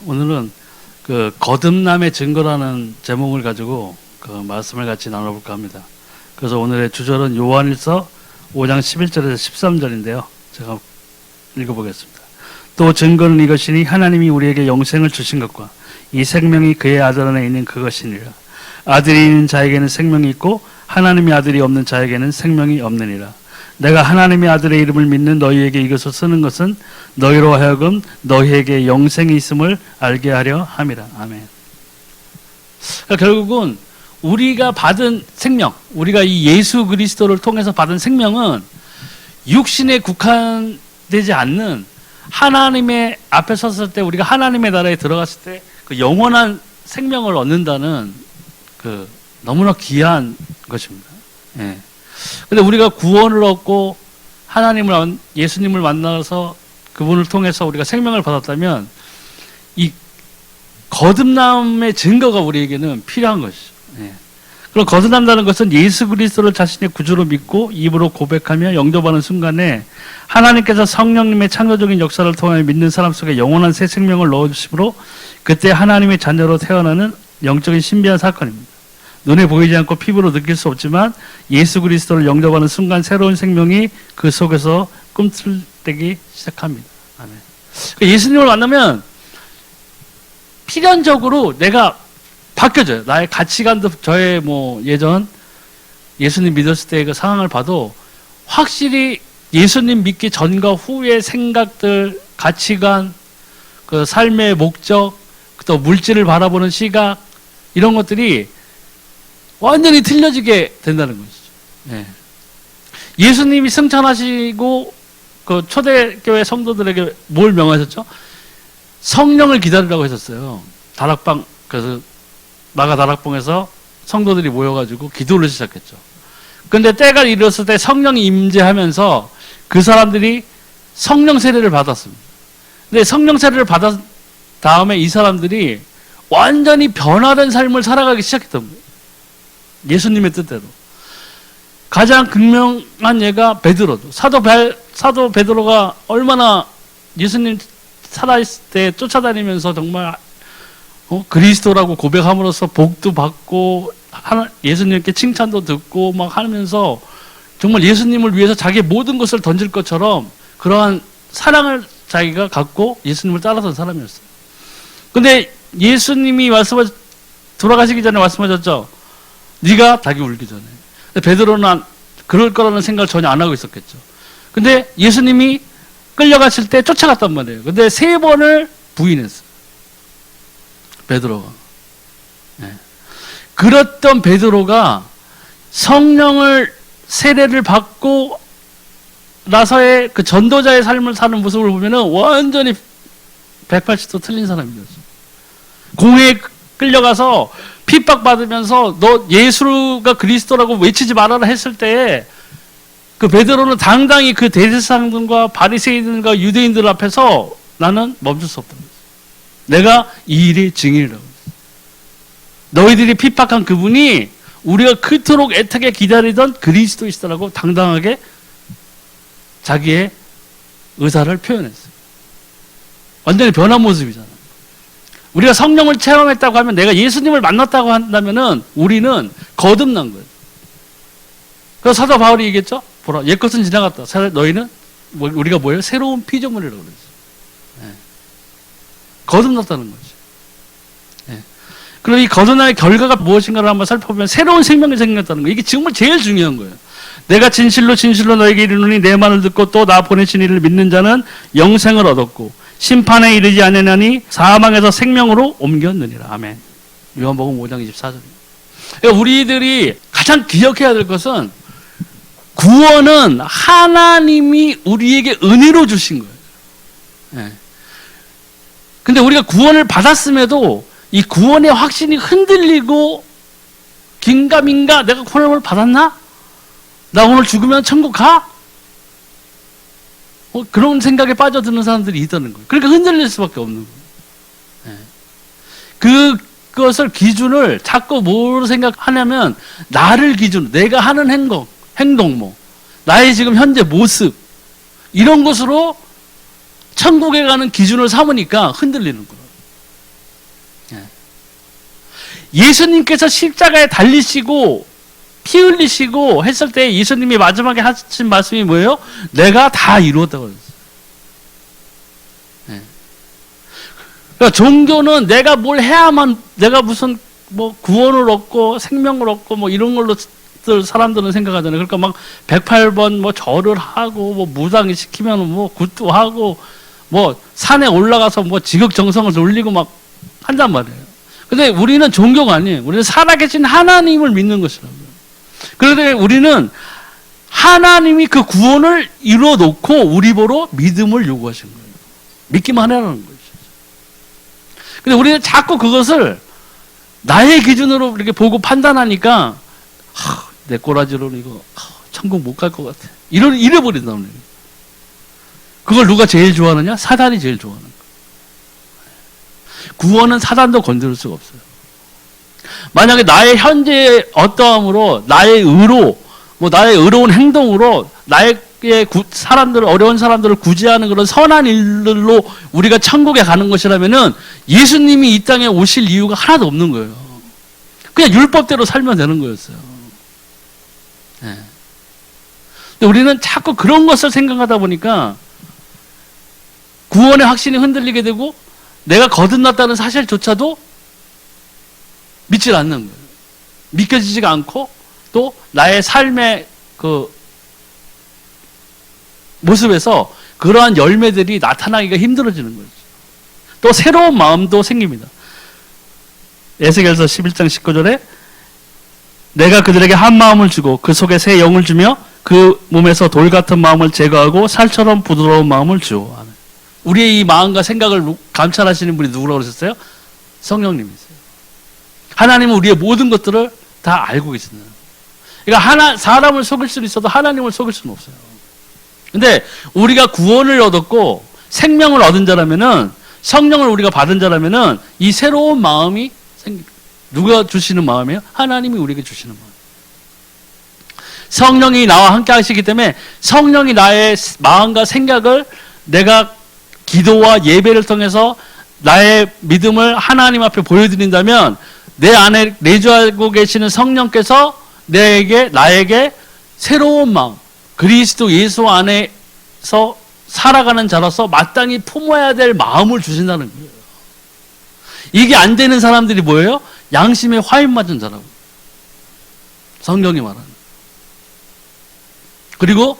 오늘은 그 거듭남의 증거라는 제목을 가지고 그 말씀을 같이 나눠볼까 합니다. 그래서 오늘의 주절은 요한일서 5장 11절에서 13절인데요. 제가 읽어보겠습니다. 또 증거는 이것이니 하나님이 우리에게 영생을 주신 것과 이 생명이 그의 아들 안에 있는 그것이니라. 아들이 있는 자에게는 생명이 있고 하나님의 아들이 없는 자에게는 생명이 없느니라. 내가 하나님의 아들의 이름을 믿는 너희에게 이것을 쓰는 것은 너희로 하여금 너희에게 영생이 있음을 알게 하려 함이라. 아멘. 그러니까 결국은 우리가 받은 생명, 우리가 이 예수 그리스도를 통해서 받은 생명은 육신에 국한되지 않는 하나님의 앞에 섰을 때, 우리가 하나님의 나라에 들어갔을 때 그 영원한 생명을 얻는다는 그 너무나 귀한 것입니다. 예. 근데 우리가 구원을 얻고 하나님을, 예수님을 만나서 그분을 통해서 우리가 생명을 받았다면 이 거듭남의 증거가 우리에게는 필요한 것이죠. 예. 그럼 거듭난다는 것은 예수 그리스도를 자신의 구주로 믿고 입으로 고백하며 영접하는 순간에 하나님께서 성령님의 창조적인 역사를 통하여 믿는 사람 속에 영원한 새 생명을 넣어주심으로 그때 하나님의 자녀로 태어나는 영적인 신비한 사건입니다. 눈에 보이지 않고 피부로 느낄 수 없지만 예수 그리스도를 영접하는 순간 새로운 생명이 그 속에서 꿈틀대기 시작합니다. 아멘. 예수님을 만나면 필연적으로 내가 바뀌어져요. 나의 가치관도, 저의 예전 예수님 믿었을 때의 그 상황을 봐도 확실히 예수님 믿기 전과 후의 생각들, 가치관, 그 삶의 목적, 또 물질을 바라보는 시각, 이런 것들이 완전히 틀려지게 된다는 것이죠. 예. 예수님이 승천하시고 그 초대교회 성도들에게 뭘 명하셨죠? 성령을 기다리라고 하셨어요. 다락방, 그래서 마가 다락방에서 성도들이 모여가지고 기도를 시작했죠. 근데 때가 이르렀을 때 성령이 임재하면서 그 사람들이 성령 세례를 받았습니다. 근데 성령 세례를 받은 다음에 이 사람들이 완전히 변화된 삶을 살아가기 시작했던 거예요. 예수님의 뜻대로. 가장 극명한 예가 베드로죠. 사도 베드로가 얼마나 예수님 살아있을 때 쫓아다니면서 정말 그리스도라고 고백함으로써 복도 받고 예수님께 칭찬도 듣고 막 하면서 정말 예수님을 위해서 자기의 모든 것을 던질 것처럼 그러한 사랑을 자기가 갖고 예수님을 따라선 사람이었어요. 근데 예수님이 돌아가시기 전에 말씀하셨죠. 네가 닭이 울기 전에. 베드로는 그럴 거라는 생각을 전혀 안 하고 있었겠죠. 근데 예수님이 끌려가실 때 쫓아갔단 말이에요. 근데 3번을 부인했어요. 베드로가. 네. 그랬던 베드로가 성령을 세례를 받고 나서의 그 전도자의 삶을 사는 모습을 보면은 완전히 180도 틀린 사람이 됐어요. 공회에 끌려가서 핍박받으면서 너 예수가 그리스도라고 외치지 말아라 했을 때 그 베드로는 당당히 그 대제사장들과 바리새인들과 유대인들 앞에서 나는 멈출 수 없다. 내가 이 일의 증인이라고. 너희들이 핍박한 그분이 우리가 그토록 애타게 기다리던 그리스도이시다라고 당당하게 자기의 의사를 표현했어요. 완전히 변한 모습이잖아요. 우리가 성령을 체험했다고 하면, 내가 예수님을 만났다고 한다면은 우리는 거듭난 거예요. 그래서 사도 바울이 얘기했죠. 보라, 옛것은 지나갔다. 너희는 우리가 뭐예요? 새로운 피조물이라고 그랬어요. 네. 거듭났다는 거죠. 네. 그리고 이 거듭남의 결과가 무엇인가를 한번 살펴보면 새로운 생명이 생겼다는 거예요. 이게 정말 제일 중요한 거예요. 내가 진실로 너에게 이르노니 내 말을 듣고 또 나 보내신 이를 믿는 자는 영생을 얻었고 심판에 이르지 않으나니 사망에서 생명으로 옮겼느니라. 아멘. 요한복음 5장 24절입니다. 그러니까 우리들이 가장 기억해야 될 것은 구원은 하나님이 우리에게 은혜로 주신 거예요. 네. 근데 우리가 구원을 받았음에도 이 구원의 확신이 흔들리고 긴가민가, 내가 구원을 받았나? 나 오늘 죽으면 천국 가? 그런 생각에 빠져드는 사람들이 있다는 거예요. 그러니까 흔들릴 수밖에 없는 거예요. 네. 그것을 기준을 자꾸 뭐로 생각하냐면 나를 기준으로, 내가 하는 행동, 나의 지금 현재 모습, 이런 것으로 천국에 가는 기준을 삼으니까 흔들리는 거예요. 예수님께서 십자가에 달리시고 피 흘리시고 했을 때 예수님이 마지막에 하신 말씀이 뭐예요? 내가 다 이루었다고 그랬어요. 네. 그러니까 종교는 내가 뭘 해야만, 내가 무슨 뭐 구원을 얻고 생명을 얻고 뭐 이런 걸로 사람들은 생각하잖아요. 그러니까 막 108번 뭐 절을 하고 뭐 무당 시키면 뭐 굿도 하고 뭐 산에 올라가서 뭐 지극정성을 올리고 막 한단 말이에요. 근데 우리는 종교가 아니에요. 우리는 살아계신 하나님을 믿는 것이라고요. 그런데 우리는 하나님이 그 구원을 이루어 놓고 우리 보러 믿음을 요구하신 거예요. 믿기만 하라는 거죠. 근데 우리는 자꾸 그것을 나의 기준으로 이렇게 보고 판단하니까 내 꼬라지로는 이거 천국 못 갈 것 같아. 이래버린다는 거예요. 그걸 누가 제일 좋아하느냐? 사단이 제일 좋아하는 거예요. 구원은 사단도 건드릴 수가 없어요. 만약에 나의 현재의 어떠함으로, 나의 의로, 뭐 나의 의로운 행동으로 나에게 사람들을, 어려운 사람들을 구제하는 그런 선한 일들로 우리가 천국에 가는 것이라면은 예수님이 이 땅에 오실 이유가 하나도 없는 거예요. 그냥 율법대로 살면 되는 거였어요. 네. 근데 우리는 자꾸 그런 것을 생각하다 보니까 구원의 확신이 흔들리게 되고 내가 거듭났다는 사실조차도 믿질 않는 거예요. 믿겨지지가 않고 또 나의 삶의 그 모습에서 그러한 열매들이 나타나기가 힘들어지는 거죠. 또 새로운 마음도 생깁니다. 에스겔서 11장 19절에 내가 그들에게 한 마음을 주고 그 속에 새 영을 주며 그 몸에서 돌 같은 마음을 제거하고 살처럼 부드러운 마음을 주오. 우리의 이 마음과 생각을 감찰하시는 분이 누구라고 그러셨어요? 성령님이세요. 하나님은 우리의 모든 것들을 다 알고 계신다. 그러니까 사람을 속일 수는 있어도 하나님을 속일 수는 없어요. 근데 우리가 구원을 얻었고 생명을 얻은 자라면은, 성령을 우리가 받은 자라면은 이 새로운 마음이 생깁니다. 누가 주시는 마음이에요? 하나님이 우리에게 주시는 마음. 성령이 나와 함께 하시기 때문에 성령이 나의 마음과 생각을 내가 기도와 예배를 통해서 나의 믿음을 하나님 앞에 보여드린다면 내 안에 내주하고 계시는 성령께서 나에게 새로운 마음, 그리스도 예수 안에서 살아가는 자로서 마땅히 품어야 될 마음을 주신다는 거예요. 이게 안 되는 사람들이 뭐예요? 양심에 화인 맞은 자라고. 성경이 말하는. 그리고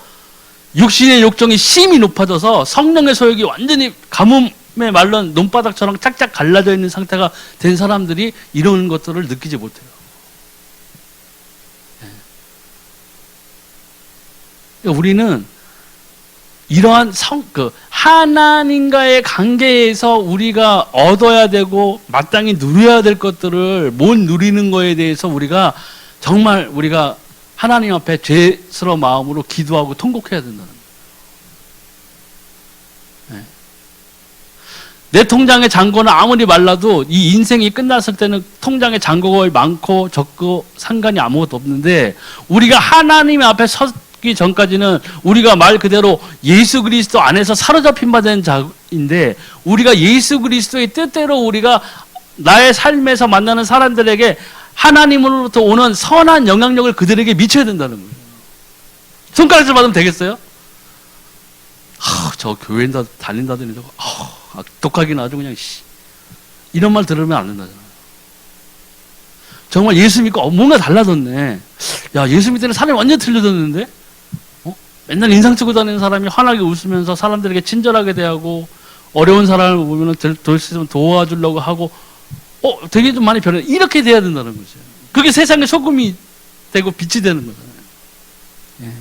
육신의 욕정이 심히 높아져서 성령의 소욕이 완전히 가뭄에 말른 논바닥처럼 짝짝 갈라져 있는 상태가 된 사람들이 이런 것들을 느끼지 못해요. 우리는 이러한 하나님과의 관계에서 우리가 얻어야 되고 마땅히 누려야 될 것들을 못 누리는 거에 대해서 우리가 하나님 앞에 죄스러운 마음으로 기도하고 통곡해야 된다는 거예요. 내 통장의 잔고는 아무리 말라도 이 인생이 끝났을 때는 통장에 잔고가 많고 적고 상관이 아무것도 없는데, 우리가 하나님 앞에 서기 전까지는 우리가 말 그대로 예수 그리스도 안에서 사로잡힌 바 된 자인데, 우리가 예수 그리스도의 뜻대로 우리가 나의 삶에서 만나는 사람들에게 하나님으로부터 오는 선한 영향력을 그들에게 미쳐야 된다는 거예요. 손가락질 받으면 되겠어요? 저 교회 다닌다더니 저거 독하기는 아주 그냥 이런 말 들으면 안 된다잖아요. 정말 예수 믿고 뭔가 달라졌네. 야, 예수 믿을 때는 사람이 완전 틀려졌는데, 맨날 인상 쓰고 다니는 사람이 환하게 웃으면서 사람들에게 친절하게 대하고 어려운 사람을 보면 될 수 있으면 도와주려고 하고 되게 좀 많이 변해. 이렇게 돼야 된다는 거죠. 그게 세상의 소금이 되고 빛이 되는 거잖아요. 예.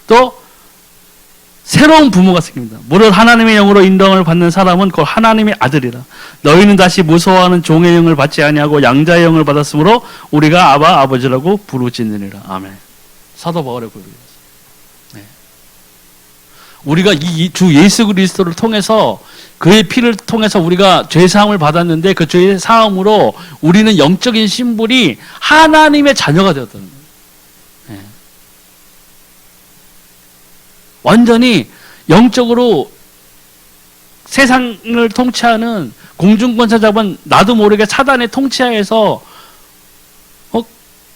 또 새로운 부모가 생깁니다. 무릇 하나님의 영으로 인도함을 받는 사람은 곧 하나님의 아들이라. 너희는 다시 무서워하는 종의 영을 받지 아니하고 양자의 영을 받았으므로 우리가 아바 아버지라고 부르짖느니라. 아멘. 사도 바울의 고백이었어요. 네. 우리가 이 주 예수 그리스도를 통해서, 그의 피를 통해서 우리가 죄사함을 받았는데 그 죄사함으로 우리는 영적인 신분이 하나님의 자녀가 되었다는 거예요. 네. 완전히 영적으로 세상을 통치하는 공중권세 잡은 나도 모르게 사단의 통치하에서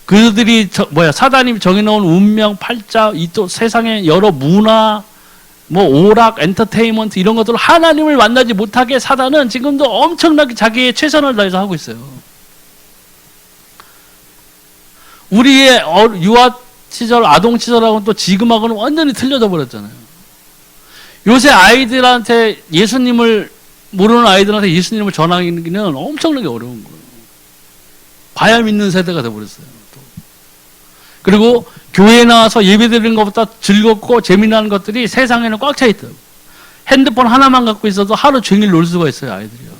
그들이 사단이 정해놓은 운명, 팔자, 이 또 세상의 여러 문화, 뭐 오락, 엔터테인먼트 이런 것들을 하나님을 만나지 못하게 사단은 지금도 엄청나게 자기의 최선을 다해서 하고 있어요. 우리의 유아 시절, 아동 시절하고는 또 지금하고는 완전히 틀려져 버렸잖아요. 요새 아이들한테 예수님을 모르는 아이들한테 예수님을 전하기는 엄청나게 어려운 거예요. 봐야 믿는 세대가 돼버렸어요. 또. 그리고 교회에 나와서 예배드리는 것보다 즐겁고 재미나는 것들이 세상에는 꽉 차 있더라고요. 핸드폰 하나만 갖고 있어도 하루 종일 놀 수가 있어요, 아이들이요.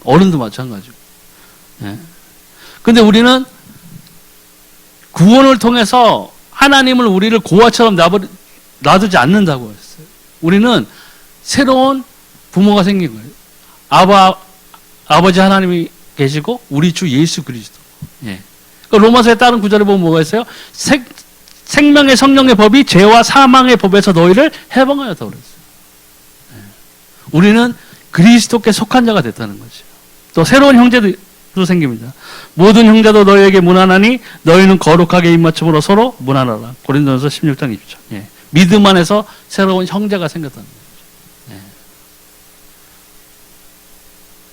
어른도 마찬가지고. 예. 근데 우리는 구원을 통해서 하나님을 우리를 고아처럼 놔두지 않는다고 했어요. 우리는 새로운 부모가 생긴 거예요. 아버지 하나님이 계시고 우리 주 예수 그리스도. 예. 로마서에 따른 구절에 보면 뭐가 있어요? 생명의 성령의 법이 죄와 사망의 법에서 너희를 해방하였다 그랬어요. 예. 우리는 그리스도께 속한 자가 됐다는 거죠. 또 새로운 형제도 생깁니다. 모든 형제도 너희에게 문안하니 너희는 거룩하게 입맞춤으로 서로 문안하라. 고린도전서 16장 20절. 예. 믿음 안에서 새로운 형제가 생겼다는 거죠. 예.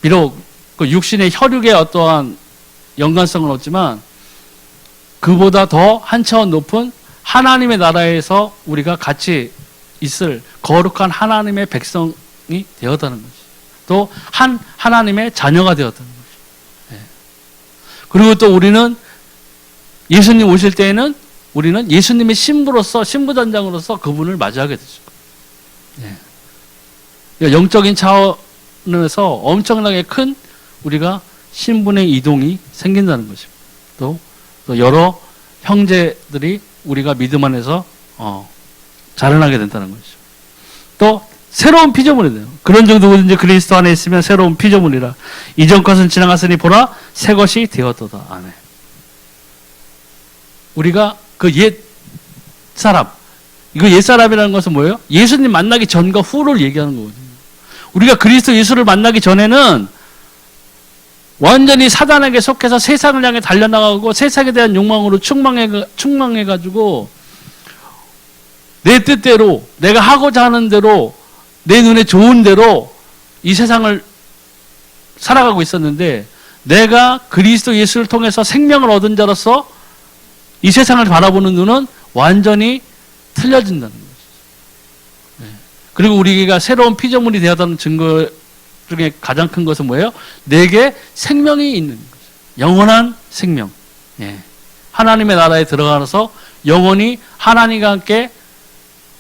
비록 그 육신의 혈육의 어떠한 연관성은 없지만 그보다 더 한 차원 높은 하나님의 나라에서 우리가 같이 있을 거룩한 하나님의 백성이 되었다는 거죠. 또 하나님의 자녀가 되었다는 거죠. 예. 그리고 또 우리는 예수님 오실 때에는 우리는 예수님의 신부전장으로서 그분을 맞이하게 되죠. 예. 그러니까 영적인 차원에서 엄청나게 큰 우리가 신분의 이동이 생긴다는 것입니다. 또 여러 형제들이 우리가 믿음 안에서 자라나게 된다는 것이죠. 또 새로운 피조물이 돼요. 그런 중 누구든지 그리스도 안에 있으면 새로운 피조물이라. 이전 것은 지나갔으니 보라 새 것이 되었도다. 아멘. 우리가 그 옛 사람, 이거 옛 사람이라는 것은 뭐예요? 예수님 만나기 전과 후를 얘기하는 거거든요. 우리가 그리스도 예수를 만나기 전에는 완전히 사단에게 속해서 세상을 향해 달려나가고 세상에 대한 욕망으로 충망해가지고 내 뜻대로 내가 하고자 하는 대로 내 눈에 좋은 대로 이 세상을 살아가고 있었는데 내가 그리스도 예수를 통해서 생명을 얻은 자로서 이 세상을 바라보는 눈은 완전히 틀려진다는 거죠. 네. 그리고 우리가 새로운 피조물이 되었다는 증거 중에 가장 큰 것은 뭐예요? 내게 생명이 있는 거죠. 영원한 생명. 예. 하나님의 나라에 들어가서 영원히 하나님과 함께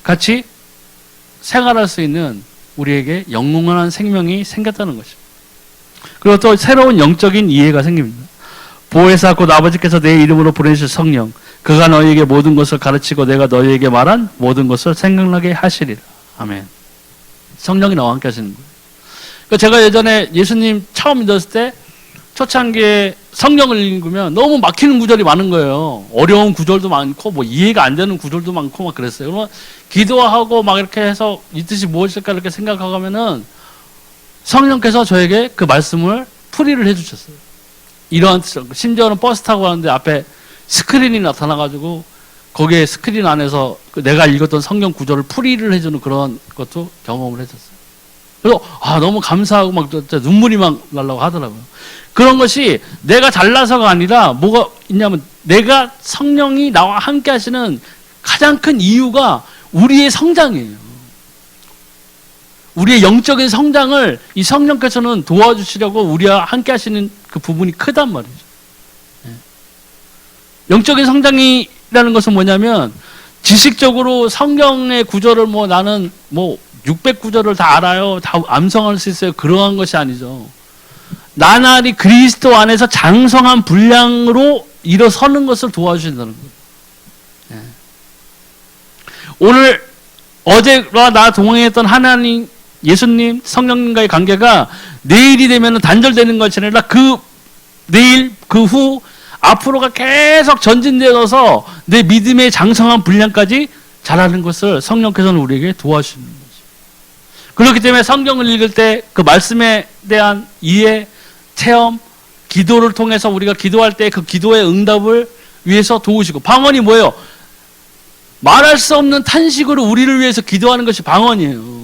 같이 생활할 수 있는 우리에게 영원한 생명이 생겼다는 것입니다. 그리고 또 새로운 영적인 이해가 생깁니다. 보혜사 곧 아버지께서 내 이름으로 보내실 성령, 그가 너희에게 모든 것을 가르치고 내가 너희에게 말한 모든 것을 생각나게 하시리라. 아멘. 성령이 나와 함께 하시는 거예요. 제가 예전에 예수님 처음 믿었을 때 초창기에 성경을 읽으면 너무 막히는 구절이 많은 거예요. 어려운 구절도 많고 뭐 이해가 안 되는 구절도 많고 막 그랬어요. 그러면 기도하고 막 이렇게 해서 이 뜻이 무엇일까 이렇게 생각하고 하면은 성령께서 저에게 그 말씀을 풀이를 해주셨어요. 이러한 뜻, 심지어는 버스 타고 가는데 앞에 스크린이 나타나가지고 거기에 스크린 안에서 내가 읽었던 성경 구절을 풀이를 해주는 그런 것도 경험을 했었어요. 그래서 너무 감사하고 막 진짜 눈물이 막 나려고 하더라고요. 그런 것이 내가 잘나서가 아니라 뭐가 있냐면 내가 성령이 나와 함께 하시는 가장 큰 이유가 우리의 성장이에요. 우리의 영적인 성장을 이 성령께서는 도와주시려고 우리와 함께 하시는 그 부분이 크단 말이죠. 영적인 성장이라는 것은 뭐냐면 지식적으로 성경의 구절을 나는 600구절을 다 알아요. 다 암송할 수 있어요. 그러한 것이 아니죠. 나날이 그리스도 안에서 장성한 분량으로 일어서는 것을 도와주신다는 거예요. 오늘 어제와 나 동행했던 하나님, 예수님, 성령님과의 관계가 내일이 되면 단절되는 것이 아니라 그 내일, 그 후, 앞으로가 계속 전진되어서 내 믿음의 장성한 분량까지 자라는 것을 성령께서는 우리에게 도와주시는 거죠. 그렇기 때문에 성경을 읽을 때 그 말씀에 대한 이해, 체험, 기도를 통해서 우리가 기도할 때 그 기도의 위해서 도우시고, 방언이 뭐예요? 말할 수 없는 탄식으로 우리를 위해서 기도하는 것이 방언이에요.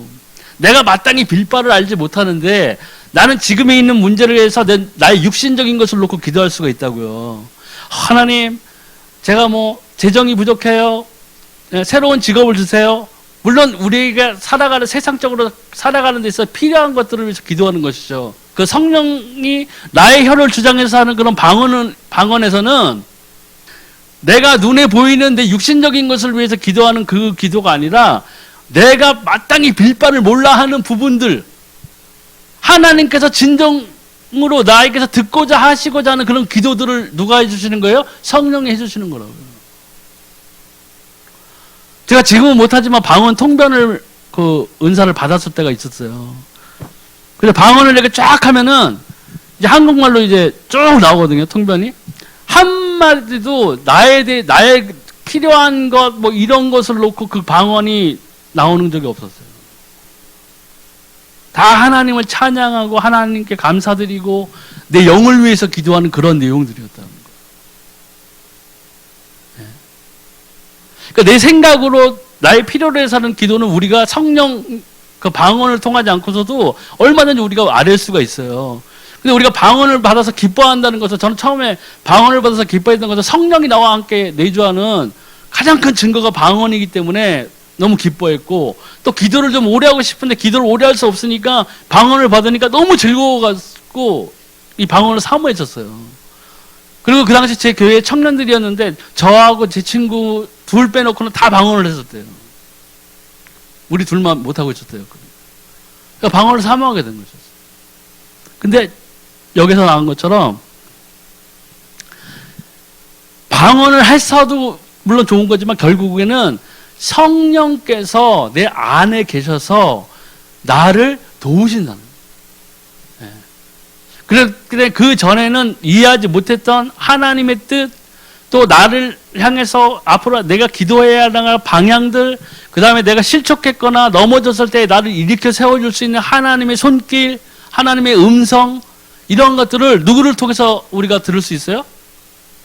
내가 마땅히 빌 바를 알지 못하는데 나는 지금에 있는 문제를 위해서 나의 육신적인 것을 놓고 기도할 수가 있다고요. 하나님, 제가 뭐 재정이 부족해요. 새로운 직업을 주세요. 물론 우리가 살아가는, 세상적으로 살아가는 데 있어 필요한 것들을 위해서 기도하는 것이죠. 그 성령이 나의 혀를 주장해서 하는 그런 방언에서는 내가 눈에 보이는 내 육신적인 것을 위해서 기도하는 그 기도가 아니라 내가 마땅히 빌 바를 몰라 하는 부분들, 하나님께서 진정으로 나에게서 듣고자 하시고자 하는 그런 기도들을 누가 해주시는 거예요? 성령이 해주시는 거라고요. 제가 지금은 못하지만 방언 통변을 그 은사를 받았을 때가 있었어요. 그래서 방언을 이렇게 쫙 하면은 이제 한국말로 이제 쭉 나오거든요, 통변이. 한마디도 나의 필요한 것, 뭐 이런 것을 놓고 그 방언이 나오는 적이 없었어요. 다 하나님을 찬양하고 하나님께 감사드리고 내 영을 위해서 기도하는 그런 내용들이었다는 거예요. 그러니까 내 생각으로 나의 필요로 해서 하는 기도는 우리가 성령 그 방언을 통하지 않고서도 얼마든지 우리가 아뢰 수가 있어요. 근데 우리가 방언을 받아서 기뻐한다는 것은, 저는 처음에 방언을 받아서 기뻐했던 것은 성령이 나와 함께 내주하는 가장 큰 증거가 방언이기 때문에 너무 기뻐했고, 또 기도를 좀 오래 하고 싶은데 기도를 오래 할 수 없으니까 방언을 받으니까 너무 즐거워가지고 이 방언을 사모했었어요. 그리고 그 당시 제 교회 청년들이었는데 저하고 제 친구 둘 빼놓고는 다 방언을 했었대요. 우리 둘만 못하고 있었대요. 그러니까 방언을 사모하게 된 거죠. 근데 여기서 나온 것처럼 방언을 했어도 물론 좋은 거지만 결국에는 성령께서 내 안에 계셔서 나를 도우신다는 거예요. 그래 그 전에는 이해하지 못했던 하나님의 뜻, 또 나를 향해서 앞으로 내가 기도해야 하는 방향들, 그 다음에 내가 실족했거나 넘어졌을 때 나를 일으켜 세워줄 수 있는 하나님의 손길, 하나님의 음성, 이런 것들을 누구를 통해서 우리가 들을 수 있어요?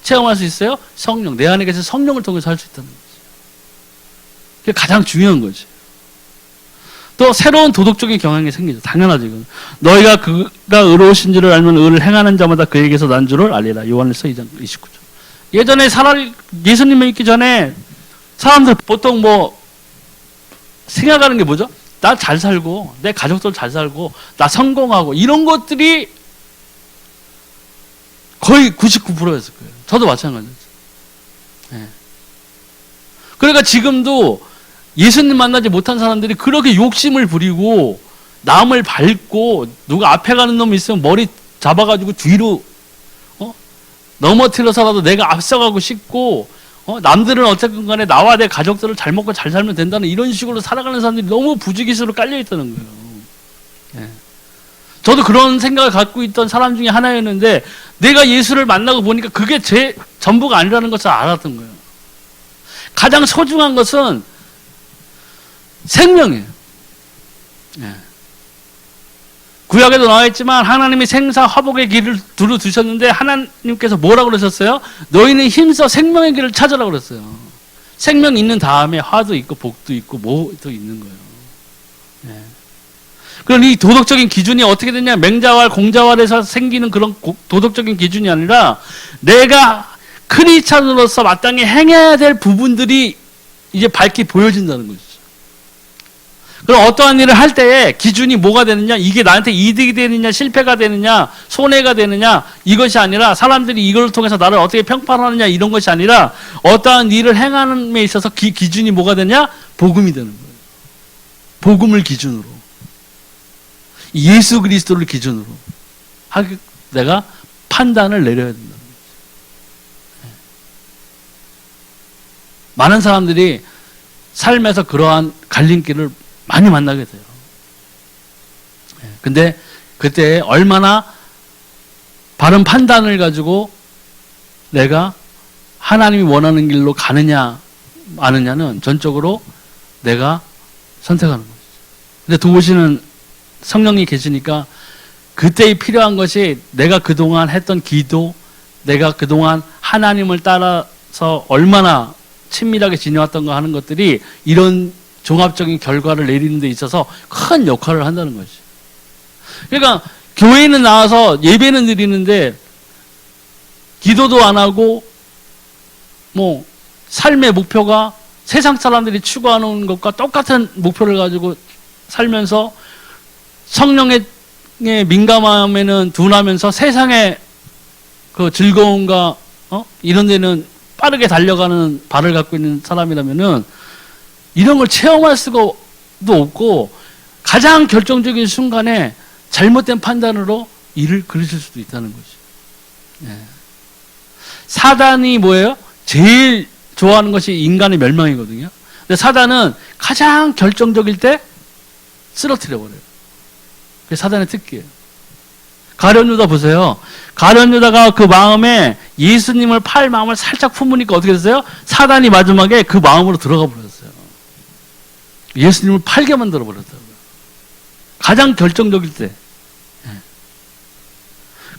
체험할 수 있어요? 성령. 내 안에 계신 성령을 통해서 할 수 있다는 거죠. 그게 가장 중요한 거지. 또 새로운 도덕적인 경향이 생기죠. 당연하지. 너희가 그가 의로우신 줄을 알면 의를 행하는 자마다 그에게서 난 줄을 알리라. 요한일서 2장 29절. 예전에 예수님을 믿기 전에 사람들 보통 뭐 생각하는 게 뭐죠? 나 잘 살고 내 가족들 잘 살고 나 성공하고 이런 것들이 거의 99%였을 거예요. 저도 마찬가지였어요. 네. 그러니까 지금도 예수님 만나지 못한 사람들이 그렇게 욕심을 부리고 남을 밟고 누가 앞에 가는 놈이 있으면 머리 잡아가지고 뒤로 넘어뜨려서라도 내가 앞서가고 싶고 남들은 어쨌든 간에 나와 내 가족들을 잘 먹고 잘 살면 된다는 이런 식으로 살아가는 사람들이 너무 부지기수로 깔려있다는 거예요. 예. 저도 그런 생각을 갖고 있던 사람 중에 하나였는데 내가 예수를 만나고 보니까 그게 제 전부가 아니라는 것을 알았던 거예요. 가장 소중한 것은 생명이에요. 예. 구약에도 나와 있지만 하나님이 생사 화복의 길을 두루 두셨는데 하나님께서 뭐라고 그러셨어요? 너희는 힘써 생명의 길을 찾으라고 그랬어요. 생명 있는 다음에 화도 있고 복도 있고 뭐도 있는 거예요. 예. 그럼 이 도덕적인 기준이 어떻게 되냐? 맹자왈 공자왈에서 생기는 그런 도덕적인 기준이 아니라 내가 크리스찬으로서 마땅히 행해야 될 부분들이 이제 밝게 보여진다는 거죠. 그럼 어떠한 일을 할 때에 기준이 뭐가 되느냐, 이게 나한테 이득이 되느냐, 실패가 되느냐, 손해가 되느냐, 이것이 아니라 사람들이 이걸 통해서 나를 어떻게 평판하느냐, 이런 것이 아니라 어떠한 일을 행하는 데 있어서 기준이 뭐가 되냐? 복음이 되는 거예요. 복음을 기준으로, 예수 그리스도를 기준으로 내가 판단을 내려야 된다는 거죠. 많은 사람들이 삶에서 그러한 갈림길을 많이 만나게 돼요. 근데 그때 얼마나 바른 판단을 가지고 내가 하나님이 원하는 길로 가느냐 마느냐는 전적으로 내가 선택하는 거죠. 근데 도우시는 성령이 계시니까 그때 필요한 것이 내가 그동안 했던 기도, 내가 그동안 하나님을 따라 사이에서 얼마나 친밀하게 지내왔던가 하는 것들이 이런 종합적인 결과를 내리는 데 있어서 큰 역할을 한다는 거지. 그러니까 교회에는 나와서 예배는 드리는데 기도도 안 하고 뭐 삶의 목표가 세상 사람들이 추구하는 것과 똑같은 목표를 가지고 살면서 성령의 민감함에는 둔하면서 세상의 그 즐거움과 이런 데는 빠르게 달려가는 발을 갖고 있는 사람이라면은 이런 걸 체험할 수가 없고 가장 결정적인 순간에 잘못된 판단으로 일을 그르칠 수도 있다는 거죠. 예. 사단이 뭐예요? 제일 좋아하는 것이 인간의 멸망이거든요. 근데 사단은 가장 결정적일 때 쓰러뜨려 버려요. 그게 사단의 특기예요. 가룟 유다 보세요. 가룟 유다가 그 마음에 예수님을 팔 마음을 살짝 품으니까 어떻게 됐어요? 사단이 마지막에 그 마음으로 들어가 버렸어요. 예수님을 팔게 만들어 버렸다고요. 가장 결정적일 때.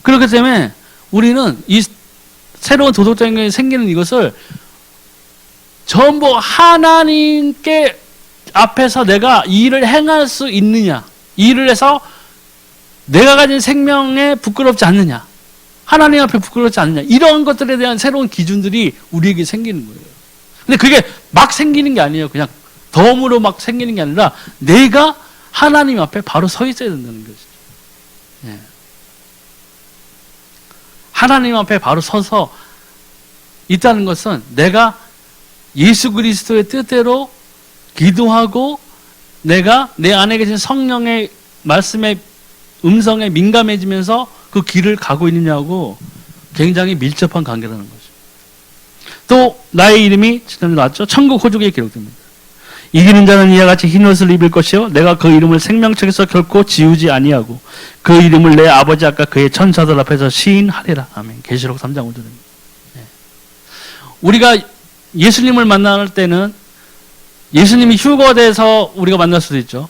그렇기 때문에 우리는 이 새로운 도덕적인 게 생기는 이것을 전부 하나님께 앞에서 내가 이 일을 행할 수 있느냐, 이 일을 해서 내가 가진 생명에 부끄럽지 않느냐, 하나님 앞에 부끄럽지 않느냐, 이런 것들에 대한 새로운 기준들이 우리에게 생기는 거예요. 근데 그게 막 생기는 게 아니에요. 그냥 덤으로 막 생기는 게 아니라 내가 하나님 앞에 바로 서 있어야 된다는 것이죠. 예. 하나님 앞에 바로 서서 있다는 것은 내가 예수 그리스도의 뜻대로 기도하고 내가 내 안에 계신 성령의 말씀의 음성에 민감해지면서 그 길을 가고 있느냐고 굉장히 밀접한 관계라는 거죠. 또 나의 이름이 지난주에 나왔죠. 천국 호족에 기록됩니다. 이기는 자는 이와 같이 흰 옷을 입을 것이요 내가 그 이름을 생명책에서 결코 지우지 아니하고 그 이름을 내 아버지 앞과 그의 천사들 앞에서 시인하리라. 아멘. 계시록 3장 5절입니다. 네. 우리가 예수님을 만날 때는 예수님이 휴거돼서 우리가 만날 수도 있죠.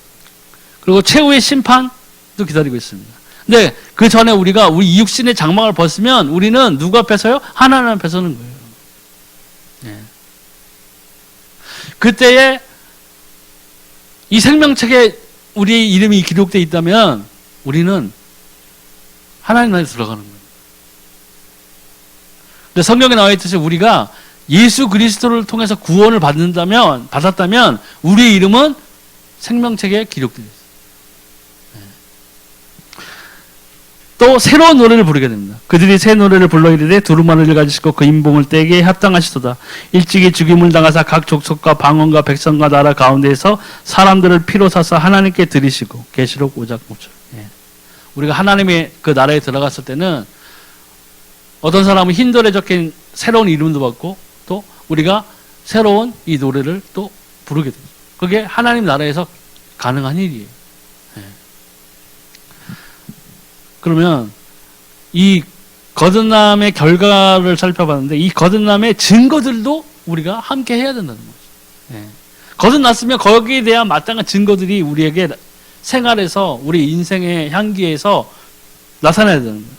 그리고 최후의 심판도 기다리고 있습니다. 근데 그 전에 우리가 우리 육신의 장막을 벗으면 우리는 누구 앞에 서요? 하나님 앞에 서는 거예요. 네. 그때에 이 생명책에 우리의 이름이 기록되어 있다면 우리는 하나님 나라에 들어가는 거예요. 근데 성경에 나와 있듯이 우리가 예수 그리스도를 통해서 구원을 받았다면 우리의 이름은 생명책에 기록되어 있어요. 또 새로운 노래를 부르게 됩니다. 그들이 새 노래를 불러 이르되 두루마리를 가지시고 그 인봉을 떼기에 합당하시도다. 일찍이 죽임을 당하사 각 족속과 방언과 백성과 나라 가운데에서 사람들을 피로 사서 하나님께 드리시고. 계시록 5장 5절. 예. 우리가 하나님의 그 나라에 들어갔을 때는 어떤 사람은 흰돌에 적힌 새로운 이름도 받고 또 우리가 새로운 이 노래를 또 부르게 됩니다. 그게 하나님 나라에서 가능한 일이에요. 그러면 이 거듭남의 결과를 살펴봤는데 이 거듭남의 증거들도 우리가 함께 해야 된다는 거죠. 예. 거듭났으면 거기에 대한 마땅한 증거들이 우리에게 생활에서 우리 인생의 향기에서 나타나야 되는 거예요.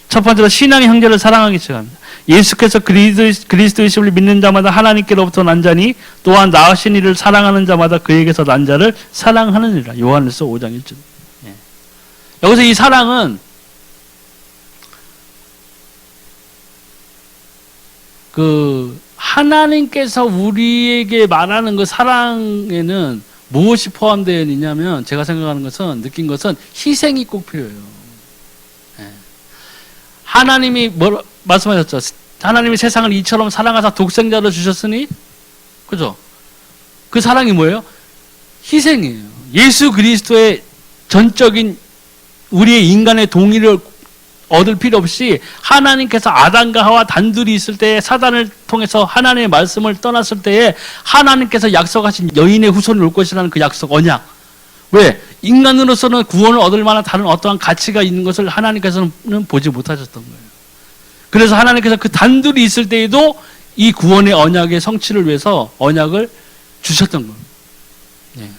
첫 번째로 신앙의 형제를 사랑하기 시작합니다. 예수께서 그리스도이심을 믿는 자마다 하나님께로부터 난 자니 또한 나으신 이를 사랑하는 자마다 그에게서 난 자를 사랑하느니라. 요한일서 5장 1절. 여기서 이 사랑은 그 하나님께서 우리에게 말하는 그 사랑에는 무엇이 포함되어 있냐면 제가 생각하는 것은 느낀 것은 희생이 꼭 필요해요. 하나님이 뭐 말씀하셨죠? 하나님이 세상을 이처럼 사랑하사 독생자를 주셨으니 그죠? 그 사랑이 뭐예요? 희생이에요. 예수 그리스도의 전적인 우리의 인간의 동의를 얻을 필요 없이 하나님께서 아담과 하와 단둘이 있을 때에 사단을 통해서 하나님의 말씀을 떠났을 때에 하나님께서 약속하신 여인의 후손이 올 것이라는 그 약속, 언약. 왜? 인간으로서는 구원을 얻을 만한 다른 어떠한 가치가 있는 것을 하나님께서는 보지 못하셨던 거예요. 그래서 하나님께서 그 단둘이 있을 때에도 이 구원의 언약의 성취를 위해서 언약을 주셨던 거예요. 네.